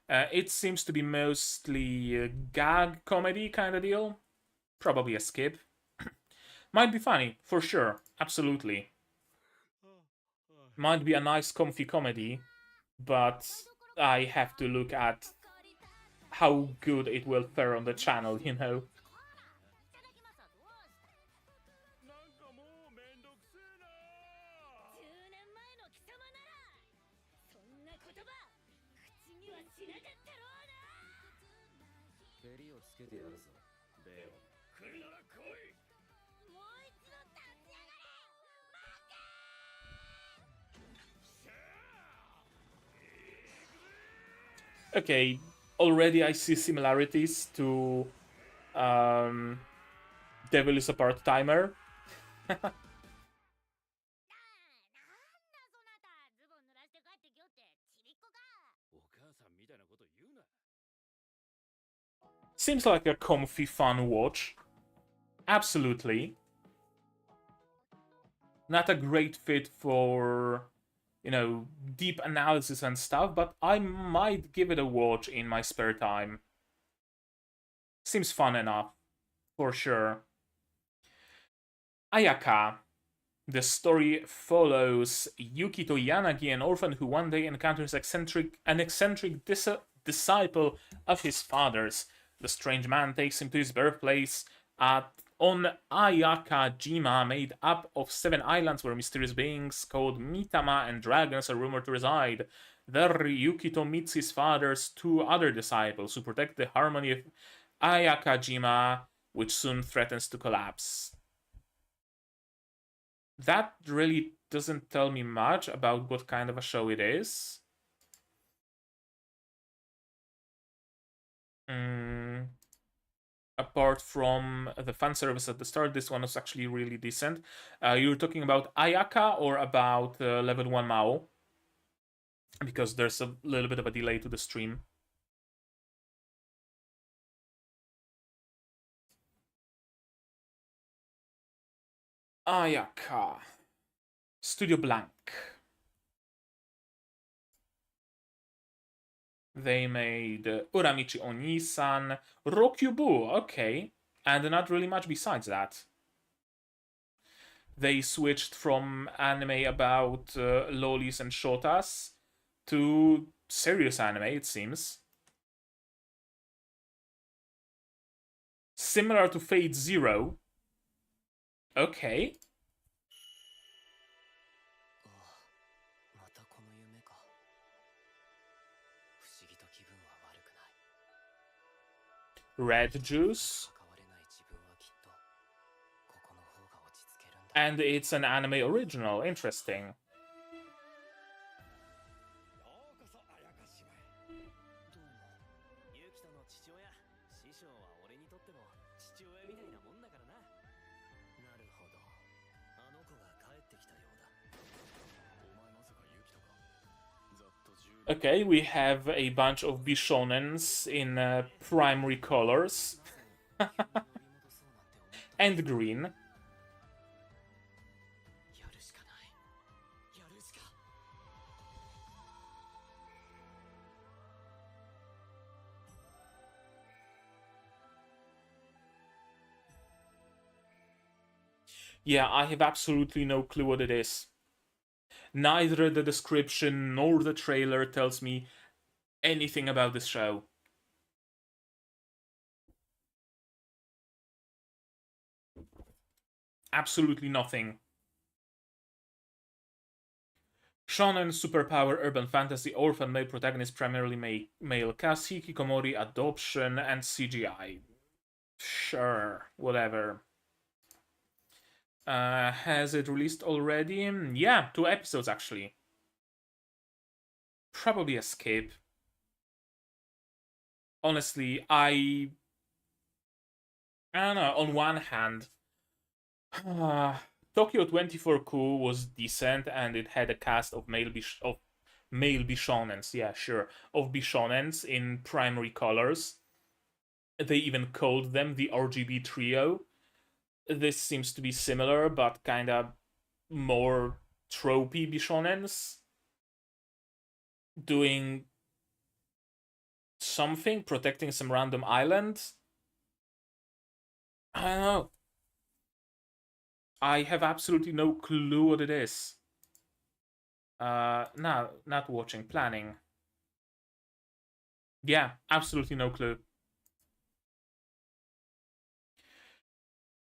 S1: It seems to be mostly a gag comedy kind of deal. Probably a skip. Might be funny, for sure. Absolutely. Might be a nice, comfy comedy, but I have to look at how good it will fare on the channel, you know?
S2: なんかもうめんどくせえな
S3: 10年前の貴様ならそんな言葉口にはしなかったろうな。
S2: 蹴りをつけてやるぞレオ
S4: 来るなら来い。
S3: もう一度立ち上がれ。
S1: Okay, already I see similarities to Devil is a Part-Timer.
S3: なんだそなたズボン濡らして帰ってきよってちびっこか。
S2: お母さんみたいなこと言うな
S1: Seems like a comfy, fun watch. Absolutely. Not a great fit for, you know, deep analysis and stuff, but I might give it a watch in my spare time. Seems fun enough, for sure. Ayaka. The story follows Yukito Yanagi, an orphan who one day encounters an eccentric disciple of his father's. The strange man takes him to his birthplace on Ayaka-jima, made up of 7 islands where mysterious beings called Mitama and dragons are rumored to reside. There, Yukito meets his father's 2 other disciples who protect the harmony of Ayaka-jima, which soon threatens to collapse. That really doesn't tell me much about what kind of a show it is. Apart from the fan service at the start, this one was actually really decent. You're talking about Ayaka or about level 1 Mao? Because there's a little bit of a delay to the stream. Ayaka. Studio Blank. They made Uramichi Oni-san, Rokyubu, okay, and not really much besides that. They switched from anime about lolis and shotas to serious anime, it seems. Similar to Fate Zero. Okay.
S2: またこの夢か不思議と気分は悪くない
S1: Red Juice.
S2: 関われない自分はきっとここの方が落ち着けるんだ
S1: And it's an anime original. Interesting.
S4: ようこそあやかしまへ。
S2: どうもユキトの父親師匠は俺にとっても父親みたいなもんだからななるほどあの子が帰ってきたようだ
S4: お前まさかユキトか。ざっと10
S1: Okay, we have a bunch of Bishonens in primary colors.
S2: 呼び戻そうなんて思った
S1: And green.
S2: やるしかないやるしか
S1: Yeah, I have absolutely no clue what it is. Neither the description nor the trailer tells me anything about this show. Absolutely nothing. Shonen, superpower, urban fantasy, orphan male protagonist, primarily male cast, hikikomori, adoption, and CGI. Sure, whatever. Has it released already? Yeah, 2 episodes actually. Probably a skip. Honestly, I don't know, on one hand, Tokyo 24 Coup was decent and it had a cast of male bishonens, yeah, sure, of bishonens in primary colors. They even called them the RGB trio. This seems to be similar, but kind of more tropey bishonens doing something, protecting some random island. I don't know. I have absolutely no clue what it is. No, not watching, planning. Yeah, absolutely no clue.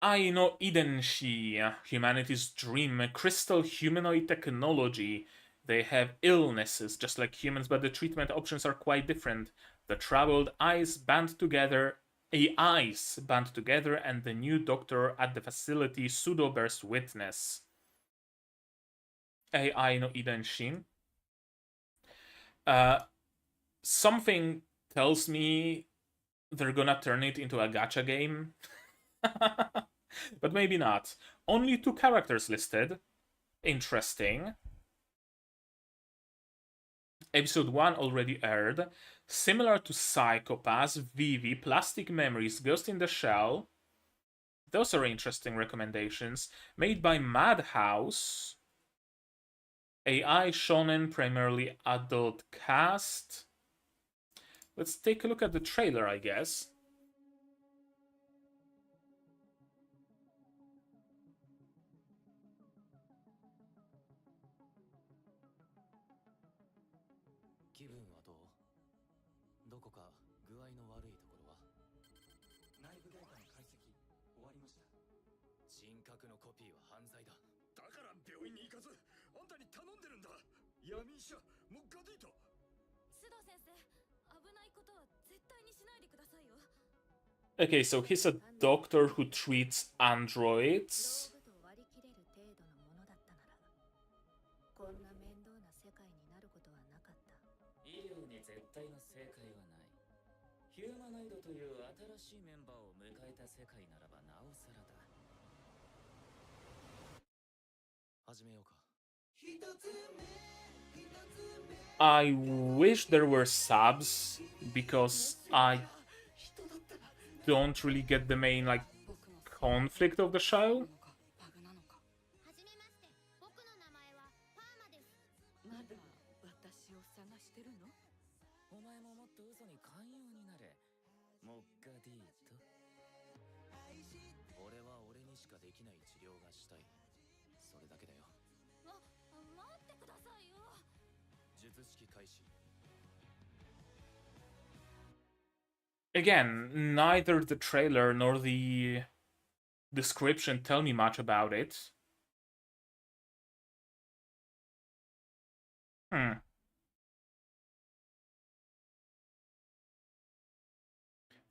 S1: Aino Idenshi, humanity's dream, a crystal humanoid technology. They have illnesses just like humans, but the treatment options are quite different. The troubled eyes band together, AIs band together, and the new doctor at the facility pseudo bears witness. AI no Idenshi. Something tells me they're gonna turn it into a gacha game. But maybe not. Only 2 characters listed. Interesting. Episode 1 already aired. Similar to Psychopaths, Vivi, Plastic Memories, Ghost in the Shell. Those are interesting recommendations. Made by Madhouse. AI shonen, primarily adult cast. Let's take a look at the trailer, I guess.
S2: 気分はどう？どこか具合の悪いところは？
S4: 内部データの解析終わりました。
S2: 人格のコピーは犯罪だ。
S4: だから病院に行かずあんたに頼んでるんだ。闇医者モッカディート。
S6: 須藤先生、危ないことは絶対にしないでくださいよ。
S1: Okay, so he's a doctor who treats androids.
S6: 道具と割り切れる程度のものだったなら、こんな面倒な世界になることはなかった。
S8: 医療に絶対の正解はない。ヒューマノイドという新しいメンバーを迎えた世界ならばなおさらだ。
S2: 始めようか。
S1: I wish there were subs because I don't really get the main like conflict of the show.
S3: はじめまして、僕の名前はパーマです。
S5: まだ私を探してるの？
S8: お前ももっと嘘に寛容になれ。モッカディート。
S2: 俺は俺にしかできない治療がしたい。それだけだよ。
S6: 待ってくださいよ。
S2: 術式開始。
S1: Again, neither the trailer nor the description tell me much about it.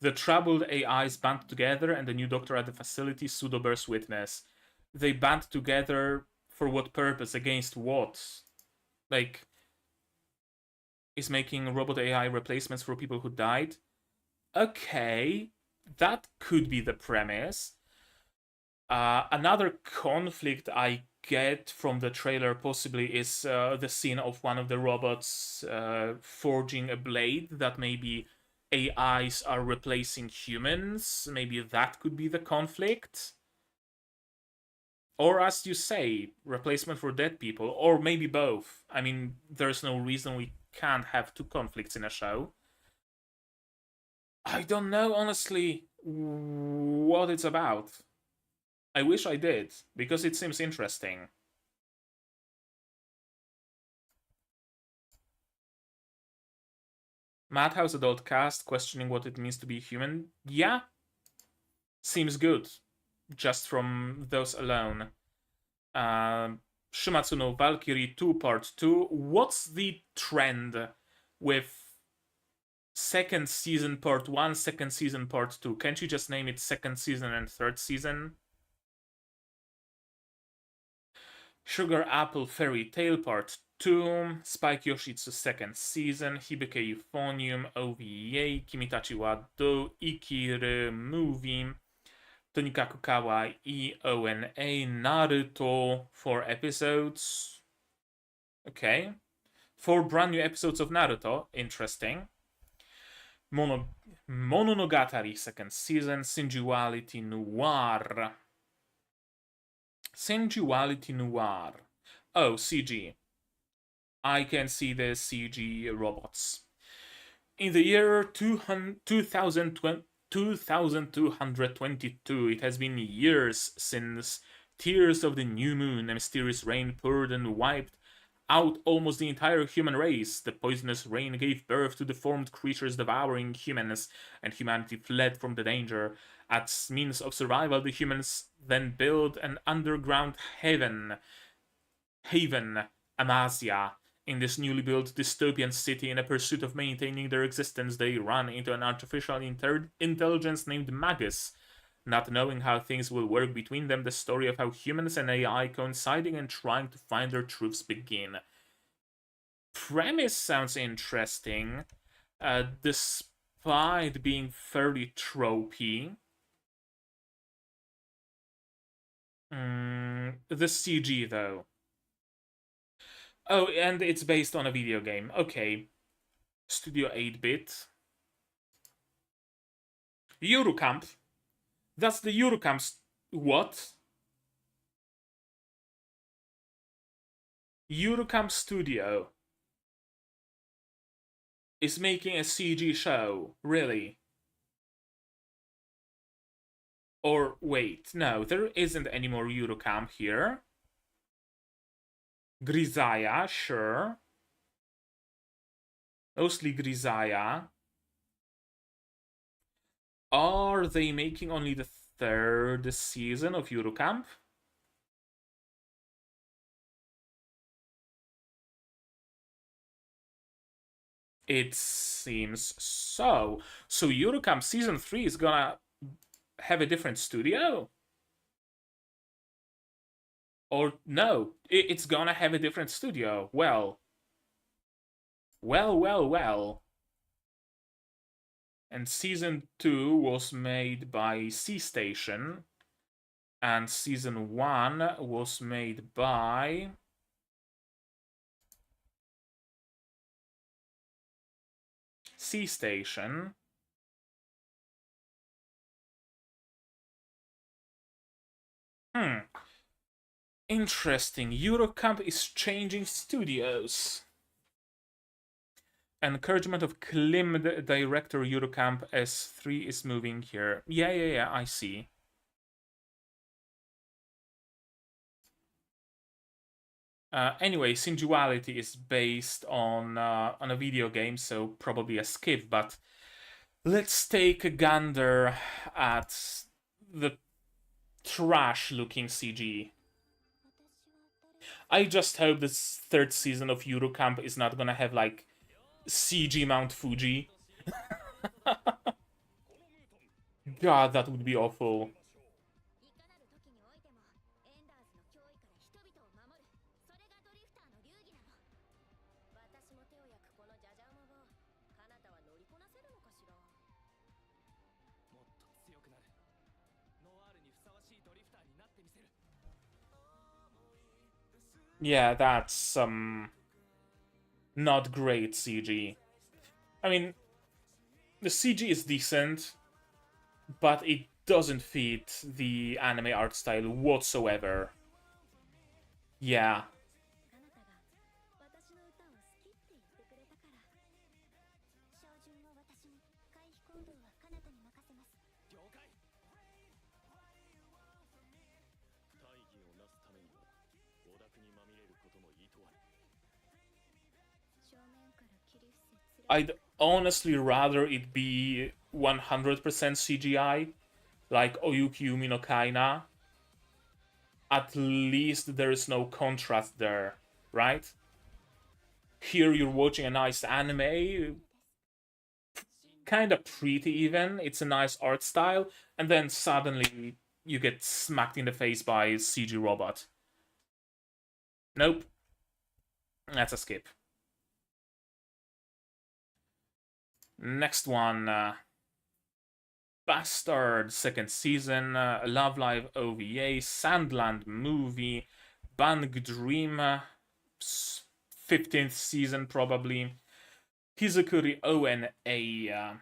S1: The troubled AIs band together and the new doctor at the facility pseudo bears witness. They band together for what purpose? Against what? Like, is making robot AI replacements for people who died? Okay, that could be the premise. Another conflict I get from the trailer possibly is the scene of one of the robots forging a blade that maybe AIs are replacing humans. Maybe that could be the conflict. Or as you say, replacement for dead people, or maybe both. I mean, there's no reason we can't have 2 conflicts in a show. I don't know, honestly, what it's about. I wish I did, because it seems interesting. Madhouse adult cast questioning what it means to be human. Yeah, seems good, just from those alone. Shumatsu no Valkyrie 2 Part 2. What's the trend with second season part 1, second season part 2? Can't you just name it second season and third season? Sugar Apple Fairy Tale Part 2, Spike Yoshitsu second season, Hibike Euphonium OVA, Kimitachi wa Do Ikiru movie, Tonikaku Kawaii ONA, Naruto 4 episodes. Okay. 4 brand new episodes of Naruto. Interesting. Mononogatari second season. Sensuality Noir. Sensuality Noir. Oh, CG. I can see the CG robots. In the year 2222, it has been years since Tears of the New Moon, a mysterious rain poured and wiped out almost the entire human race. The poisonous rain gave birth to deformed creatures devouring humans, and humanity fled from the danger. As means of survival, the humans then built an underground haven, Amasia. In this newly built dystopian city, in a pursuit of maintaining their existence, they run into an artificial intelligence named Magus. Not knowing how things will work between them, the story of how humans and AI coinciding and trying to find their truths begin. Premise sounds interesting, despite being fairly tropey. The CG, though. Oh, and it's based on a video game. Okay. Studio 8-bit. Eurocamp. That's the Eurocamp. What? Eurocamp Studio is making a CG show. Really? Or wait, no, there isn't any more Eurocamp here. Grisaya, sure. Mostly Grisaya. Are they making only the 3rd season of Eurocamp? It seems so. So Eurocamp Season 3 is gonna have a different studio? Or no, it's gonna have a different studio. Well. And Season 2 was made by C-Station. And Season 1 was made by... C-Station. Interesting. Eurocamp is changing studios. Encouragement of Klim, the director Eurocamp S3 is moving here. Yeah, I see. Anyway, Sensuality is based on a video game, so probably a skip, but let's take a gander at the trash-looking CG. I just hope this 3rd season of Eurocamp is not gonna have, like, CG Mount Fuji. God, that would be awful. Yeah, that's not great CG. I mean, the CG is decent, but it doesn't fit the anime art style whatsoever. Yeah. I'd honestly rather it be 100% CGI, like Oyuki Yumi no Kaina. At least there is no contrast there, right? Here you're watching a nice anime, kind of pretty even, it's a nice art style, and then suddenly you get smacked in the face by a CG robot. Nope. That's a skip. Next one, Bastard, 2nd season, Love Live OVA, Sandland movie, Bang Dream, 15th season probably. Hizukuri Owen, a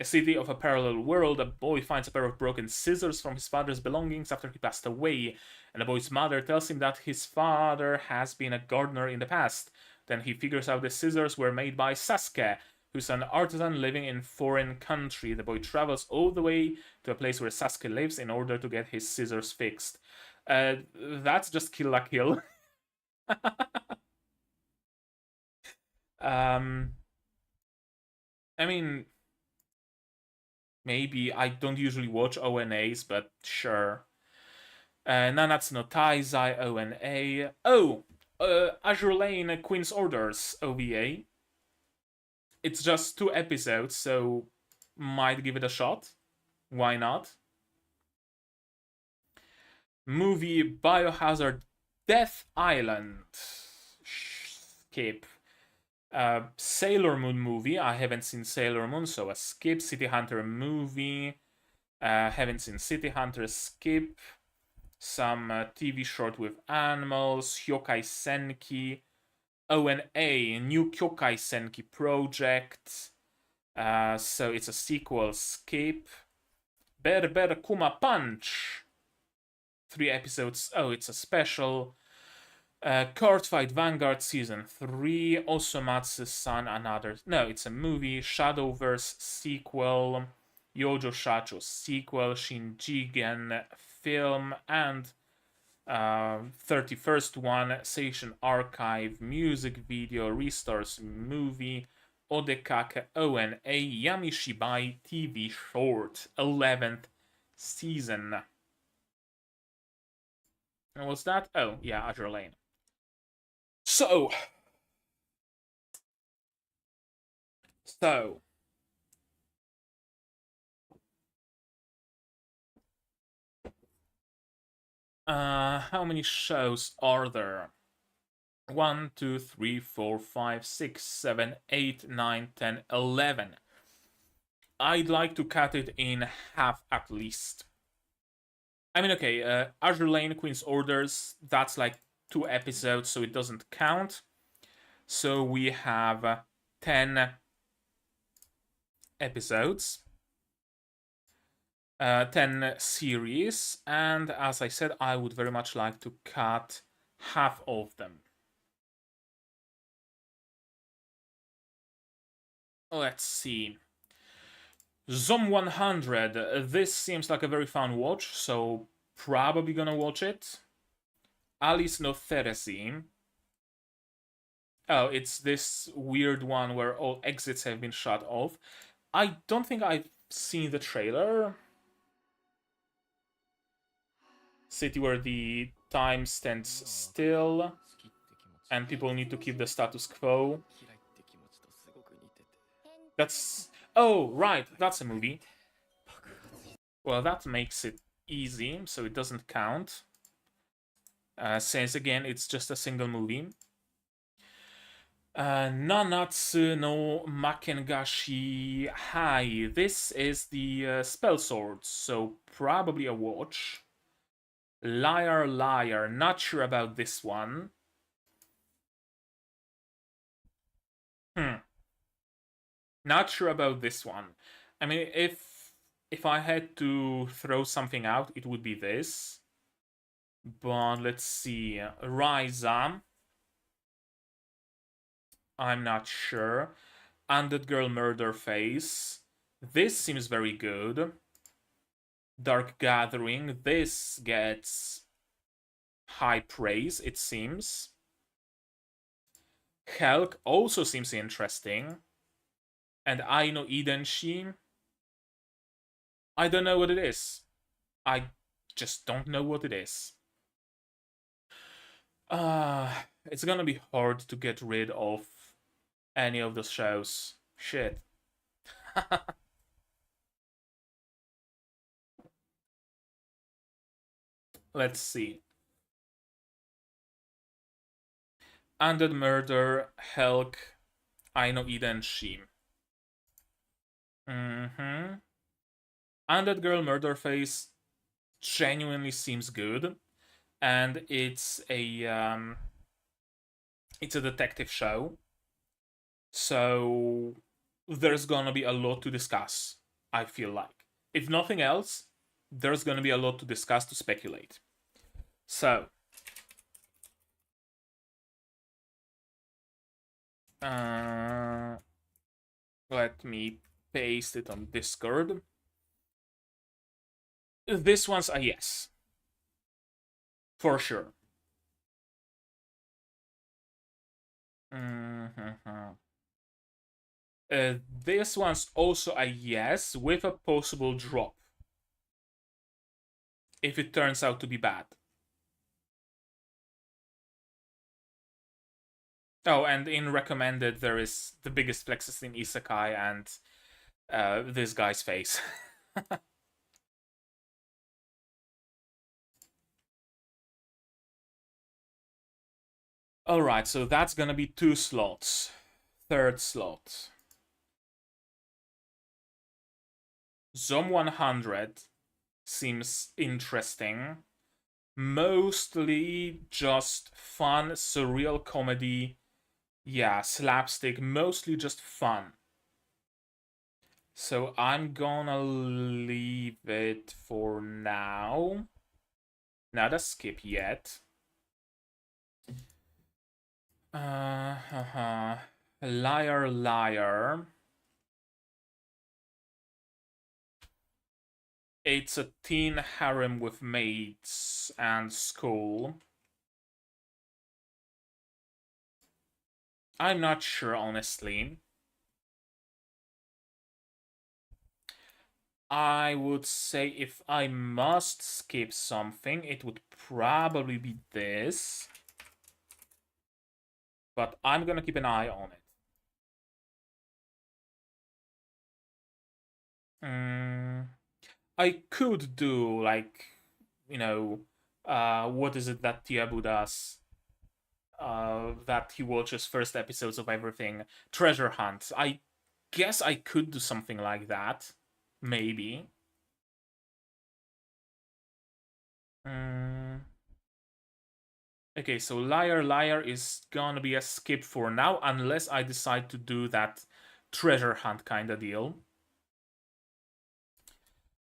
S1: city of a parallel world. A boy finds a pair of broken scissors from his father's belongings after he passed away, and the boy's mother tells him that his father has been a gardener in the past. Then he figures out the scissors were made by Sasuke, who's an artisan living in foreign country. The boy travels all the way to a place where Sasuke lives in order to get his scissors fixed. That's just Kill la Kill. I mean, maybe I don't usually watch ONAs, but sure. Nanatsu no Taizai ONA. Oh, Azure Lane Queen's Orders OVA. It's just 2 episodes, so might give it a shot. Why not? Movie Biohazard Death Island. Skip. Sailor Moon movie. I haven't seen Sailor Moon, so a skip. City Hunter movie. Haven't seen City Hunter, skip. Some TV short with animals. Hyokai Senki. ONA, new Kyokai Senki project. So it's a sequel, skip. Berber Kuma Punch. 3 episodes. Oh, it's a special. Court Fight Vanguard Season 3. Osomatsu-san, another. No, it's a movie. Shadowverse sequel. Yojo Shacho sequel. Shinjigen film. And 31st one, Seishun Archive music video, Restores movie, Odekake ONA Yamishibai TV short, 11th season. And what's that? Oh, yeah, Azure Lane. So. How many shows are there? 1, 2, 3, 4, 5, 6, 7, 8, 9, 10, 11. I'd like to cut it in half at least. I mean, okay, Azure Lane Queen's Orders, that's like 2 episodes, so it doesn't count. So we have 10 episodes. 10 series, and as I said, I would very much like to cut half of them. Let's see. Zom 100. This seems like a very fun watch, so probably gonna watch it. Alice no Therese. Oh, it's this weird one where all exits have been shut off. I don't think I've seen the trailer. City where the time stands still and people need to keep the status quo. That's... Oh, right, that's a movie. Well, that makes it easy, so it doesn't count. Since, again, it's just a single movie. Nanatsu no Makengashi Hai. This is the Spell Swords, so probably a watch. Liar, Liar. Not sure about this one. Not sure about this one. I mean, if I had to throw something out, it would be this. But let's see. Ryza. I'm not sure. Undead Girl Murder Face. This seems very good. Dark Gathering. This gets high praise, it seems. Helk also seems interesting. And Aino Idenshi. I don't know what it is. I just don't know what it is. It's gonna be hard to get rid of any of those shows. Shit. Let's see. Undead Murder, Helk, Aino Idenshi. Undead Girl Murder Face genuinely seems good. And it's a It's a detective show. So there's gonna be a lot to discuss, I feel like. If nothing else, there's gonna be a lot to discuss, to speculate. So, let me paste it on Discord. This one's a yes. For sure. This one's also a yes, with a possible drop. If it turns out to be bad. Oh, and in recommended, there is the biggest flexes in Isekai and this guy's face. Alright, so that's gonna be 2 slots. Third slot. Zom 100 seems interesting. Mostly just fun, surreal comedy. Yeah, slapstick, mostly just fun. So I'm gonna leave it for now. Not a skip yet. Liar, liar. It's a teen harem with maids and school. I'm not sure, honestly. I would say if I must skip something, it would probably be this. But I'm gonna keep an eye on it. I could do, like, you know, what is it that Tiabu does? That he watches first episodes of everything. Treasure Hunt. I guess I could do something like that. Maybe. Okay, so Liar Liar is gonna be a skip for now, unless I decide to do that treasure hunt kind of deal.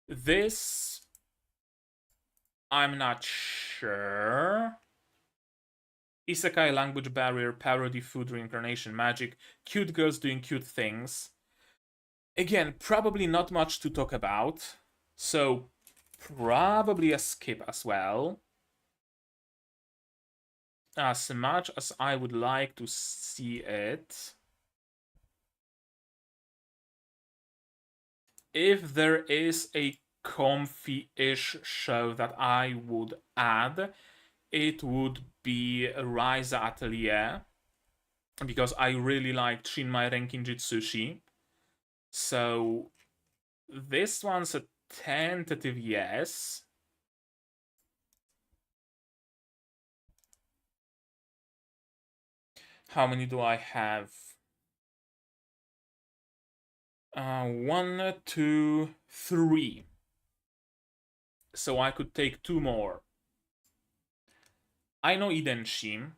S1: This, I'm not sure. Isekai, language barrier, parody, food, reincarnation, magic, cute girls doing cute things. Again, probably not much to talk about, so probably a skip as well. As much as I would like to see it, if there is a comfy-ish show that I would add, it would be Ryza Atelier, because I really liked Shinmai Renkin Jitsushi. So this one's a tentative yes. How many do I have? 1, 2, 3. So I could take 2 more. I know Idenshin.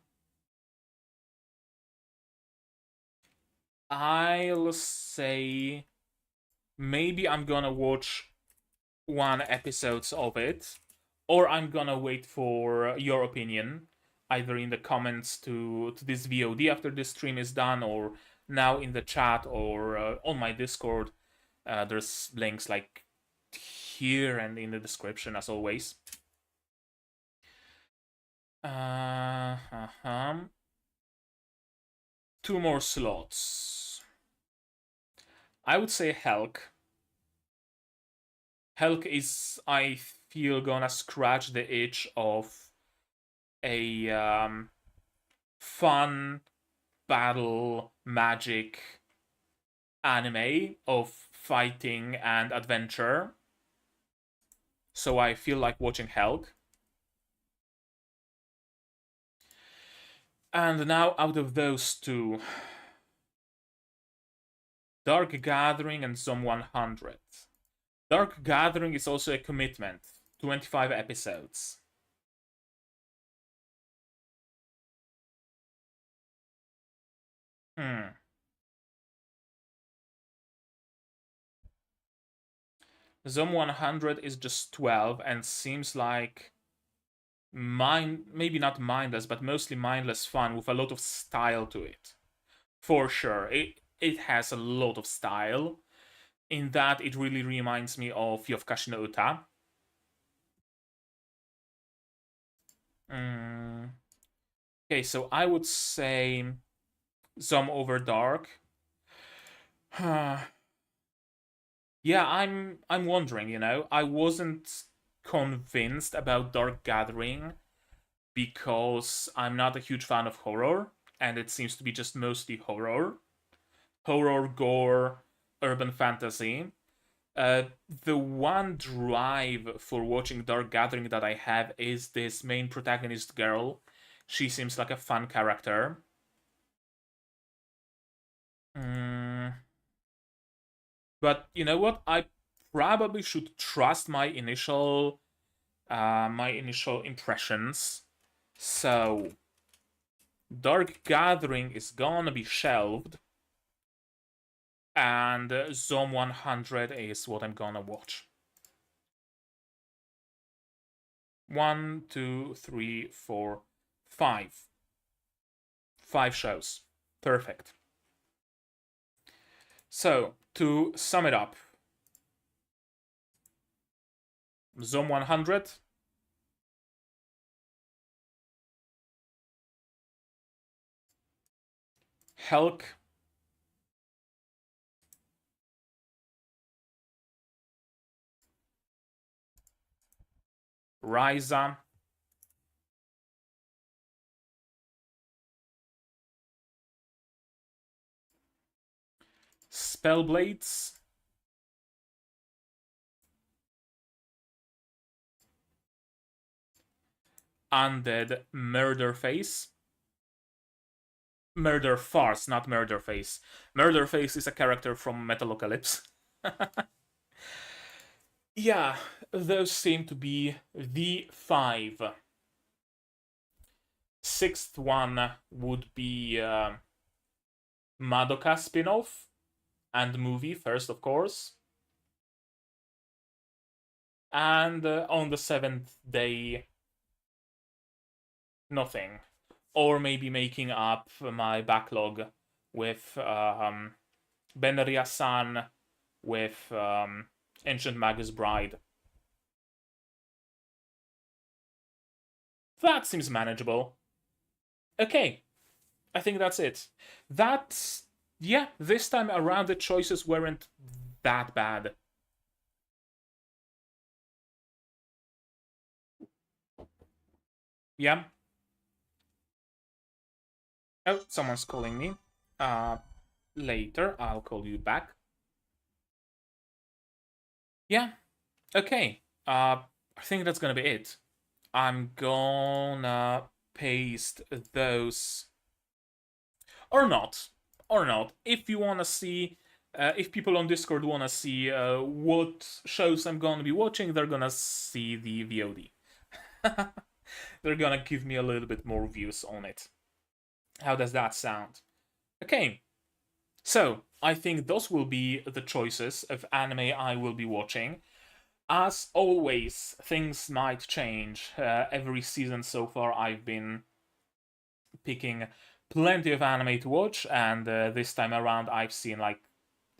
S1: I'll say maybe I'm gonna watch 1 episode of it, or I'm gonna wait for your opinion, either in the comments to this VOD after this stream is done, or now in the chat, or on my Discord. There's links like here and in the description, as always. 2 more slots. I would say Helk. Helk is, I feel, gonna scratch the itch of a fun battle magic anime of fighting and adventure. So I feel like watching Helk. And now, out of those 2, Dark Gathering and Zom 100. Dark Gathering is also a commitment. 25 episodes. Hmm. Zom 100 is just 12 and seems like maybe not mindless, but mostly mindless fun with a lot of style to it. For sure. It has a lot of style. In that, it really reminds me of Yofukashi no Uta. Okay, so I would say Zom over Dark. Yeah, I'm wondering, you know. I wasn't convinced about Dark Gathering because I'm not a huge fan of horror, and it seems to be just mostly horror. Horror, gore, urban fantasy. Uh, the one drive for watching Dark Gathering that I have is this main protagonist girl. She seems like a fun character. But you know what? I probably should trust my initial impressions. So Dark Gathering is gonna be shelved, and Zom 100 is what I'm gonna watch. 1, 2, 3, 4, 5. 5 shows. Perfect. So, to sum it up, Zom 100. Helk. Ryza. Spellblades. Undead Murderface. Murder Farce, not Murderface. Murderface is a character from Metalocalypse. Yeah, those seem to be the 5. Sixth one would be Madoka spin-off and movie first, of course. And on the 7th day, nothing. Or maybe making up my backlog with Benria-san, with Ancient Magus Bride. That seems manageable. Okay, I think that's it. Yeah, this time around the choices weren't that bad. Yeah. Oh, someone's calling me. Later, I'll call you back. Yeah, okay. I think that's gonna be it. I'm gonna paste those or not. If you wanna see, if people on Discord wanna see what shows I'm gonna be watching, they're gonna see the VOD. They're gonna give me a little bit more views on it. How does that sound? Okay, so I think those will be the choices of anime I will be watching. As always, things might change. Every season so far, I've been picking plenty of anime to watch, and this time around, I've seen like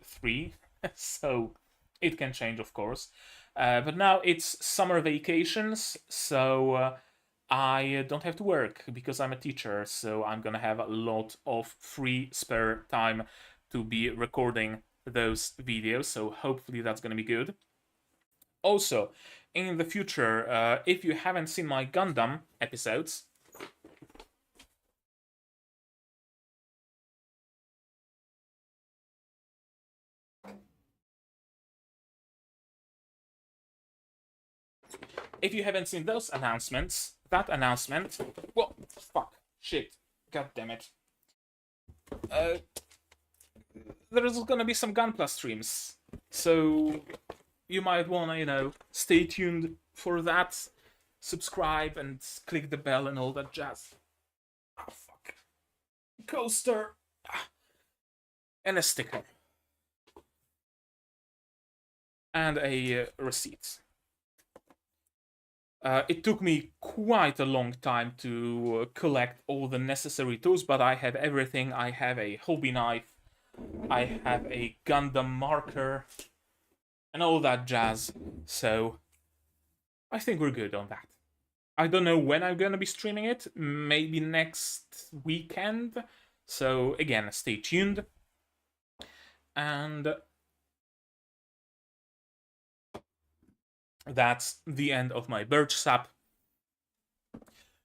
S1: 3, so it can change, of course. But now it's summer vacations, so I don't have to work because I'm a teacher, so I'm gonna have a lot of free spare time to be recording those videos, so hopefully that's gonna be good. Also, in the future, if you haven't seen my Gundam episodes, if you haven't seen those announcements, that announcement, well, fuck, shit, god damn it. There's gonna be some Gunpla streams, so you might wanna, you know, stay tuned for that, subscribe and click the bell and all that jazz. Ah, fuck. Coaster. and a sticker. And a receipt. It took me quite a long time to collect all the necessary tools, but I have everything. I have a hobby knife, I have a Gundam marker, and all that jazz. So I think we're good on that. I don't know when I'm gonna be streaming it, maybe next weekend. So again, stay tuned. And that's the end of my birch sap.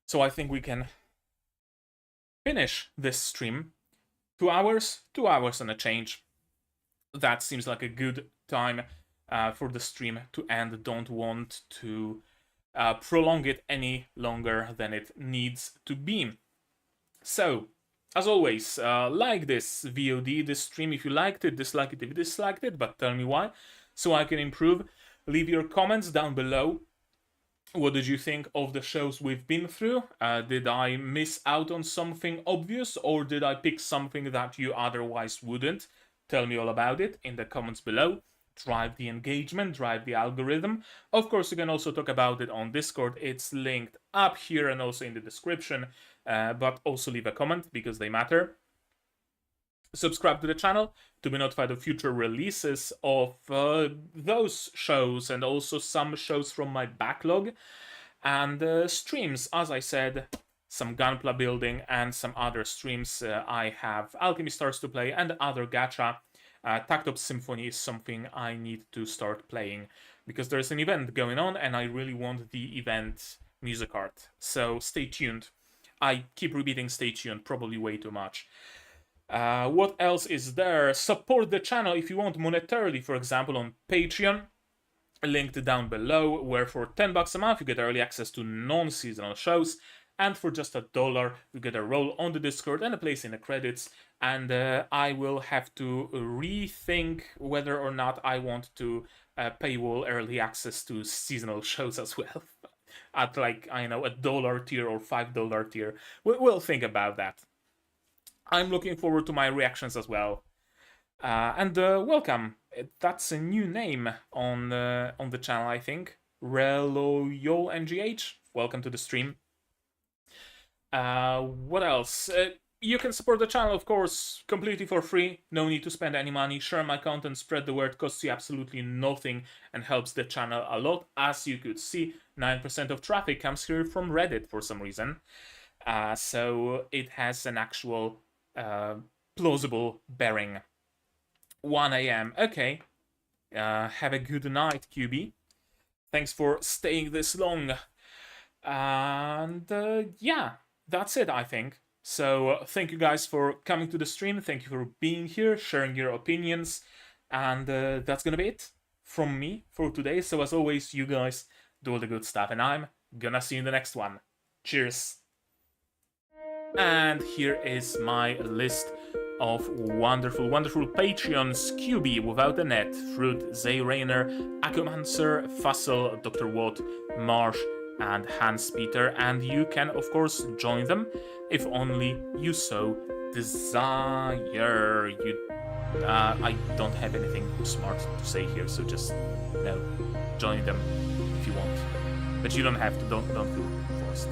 S1: So I think we can finish this stream. 2 hours, 2 hours and a change. That seems like a good time for the stream to end. Don't want to prolong it any longer than it needs to be. So, as always, like this VOD, this stream if you liked it, dislike it if you disliked it, but tell me why, so I can improve. Leave your comments down below. What did you think of the shows we've been through? Did I miss out on something obvious, or did I pick something that you otherwise wouldn't? Tell me all about it in the comments below. Drive the engagement, drive the algorithm. Of course, you can also talk about it on Discord. It's linked up here and also in the description. But also leave a comment because they matter. Subscribe to the channel to be notified of future releases of those shows and also some shows from my backlog. And streams, as I said, some Gunpla building and some other streams. I have Alchemy Stars to play and other gacha. Tactops Symphony is something I need to start playing because there's an event going on and I really want the event music art. So stay tuned. I keep repeating stay tuned, probably way too much. What else is there? Support the channel if you want monetarily, for example, on Patreon. Linked down below, where for $10 a month you get early access to non-seasonal shows, and for just $1 you get a role on the Discord and a place in the credits. And I will have to rethink whether or not I want to paywall early access to seasonal shows as well. At like, I know, $1 tier or $5 tier. We'll think about that. I'm looking forward to my reactions as well. And welcome. That's a new name on the channel, I think. ReloyolNGH. Welcome to the stream. What else? You can support the channel, of course, completely for free. No need to spend any money. Share my content, spread the word, costs you absolutely nothing and helps the channel a lot. As you could see, 9% of traffic comes here from Reddit for some reason. So it has an actual plausible bearing. 1 AM. Okay. Have a good night, QB. Thanks for staying this long. And yeah, that's it, I think. So thank you guys for coming to the stream. Thank you for being here, sharing your opinions. And that's gonna be it from me for today. So as always, you guys do all the good stuff. And I'm gonna see you in the next one. Cheers. And here is my list of wonderful, wonderful Patreons. QB, Without the Net, Fruit, Zay Rayner, Akumancer, Fussel, Dr. Watt, Marsh, and Hans Peter. And you can, of course, join them if only you so desire. I don't have anything smart to say here, so just, join them if you want. But you don't have to, don't feel forced.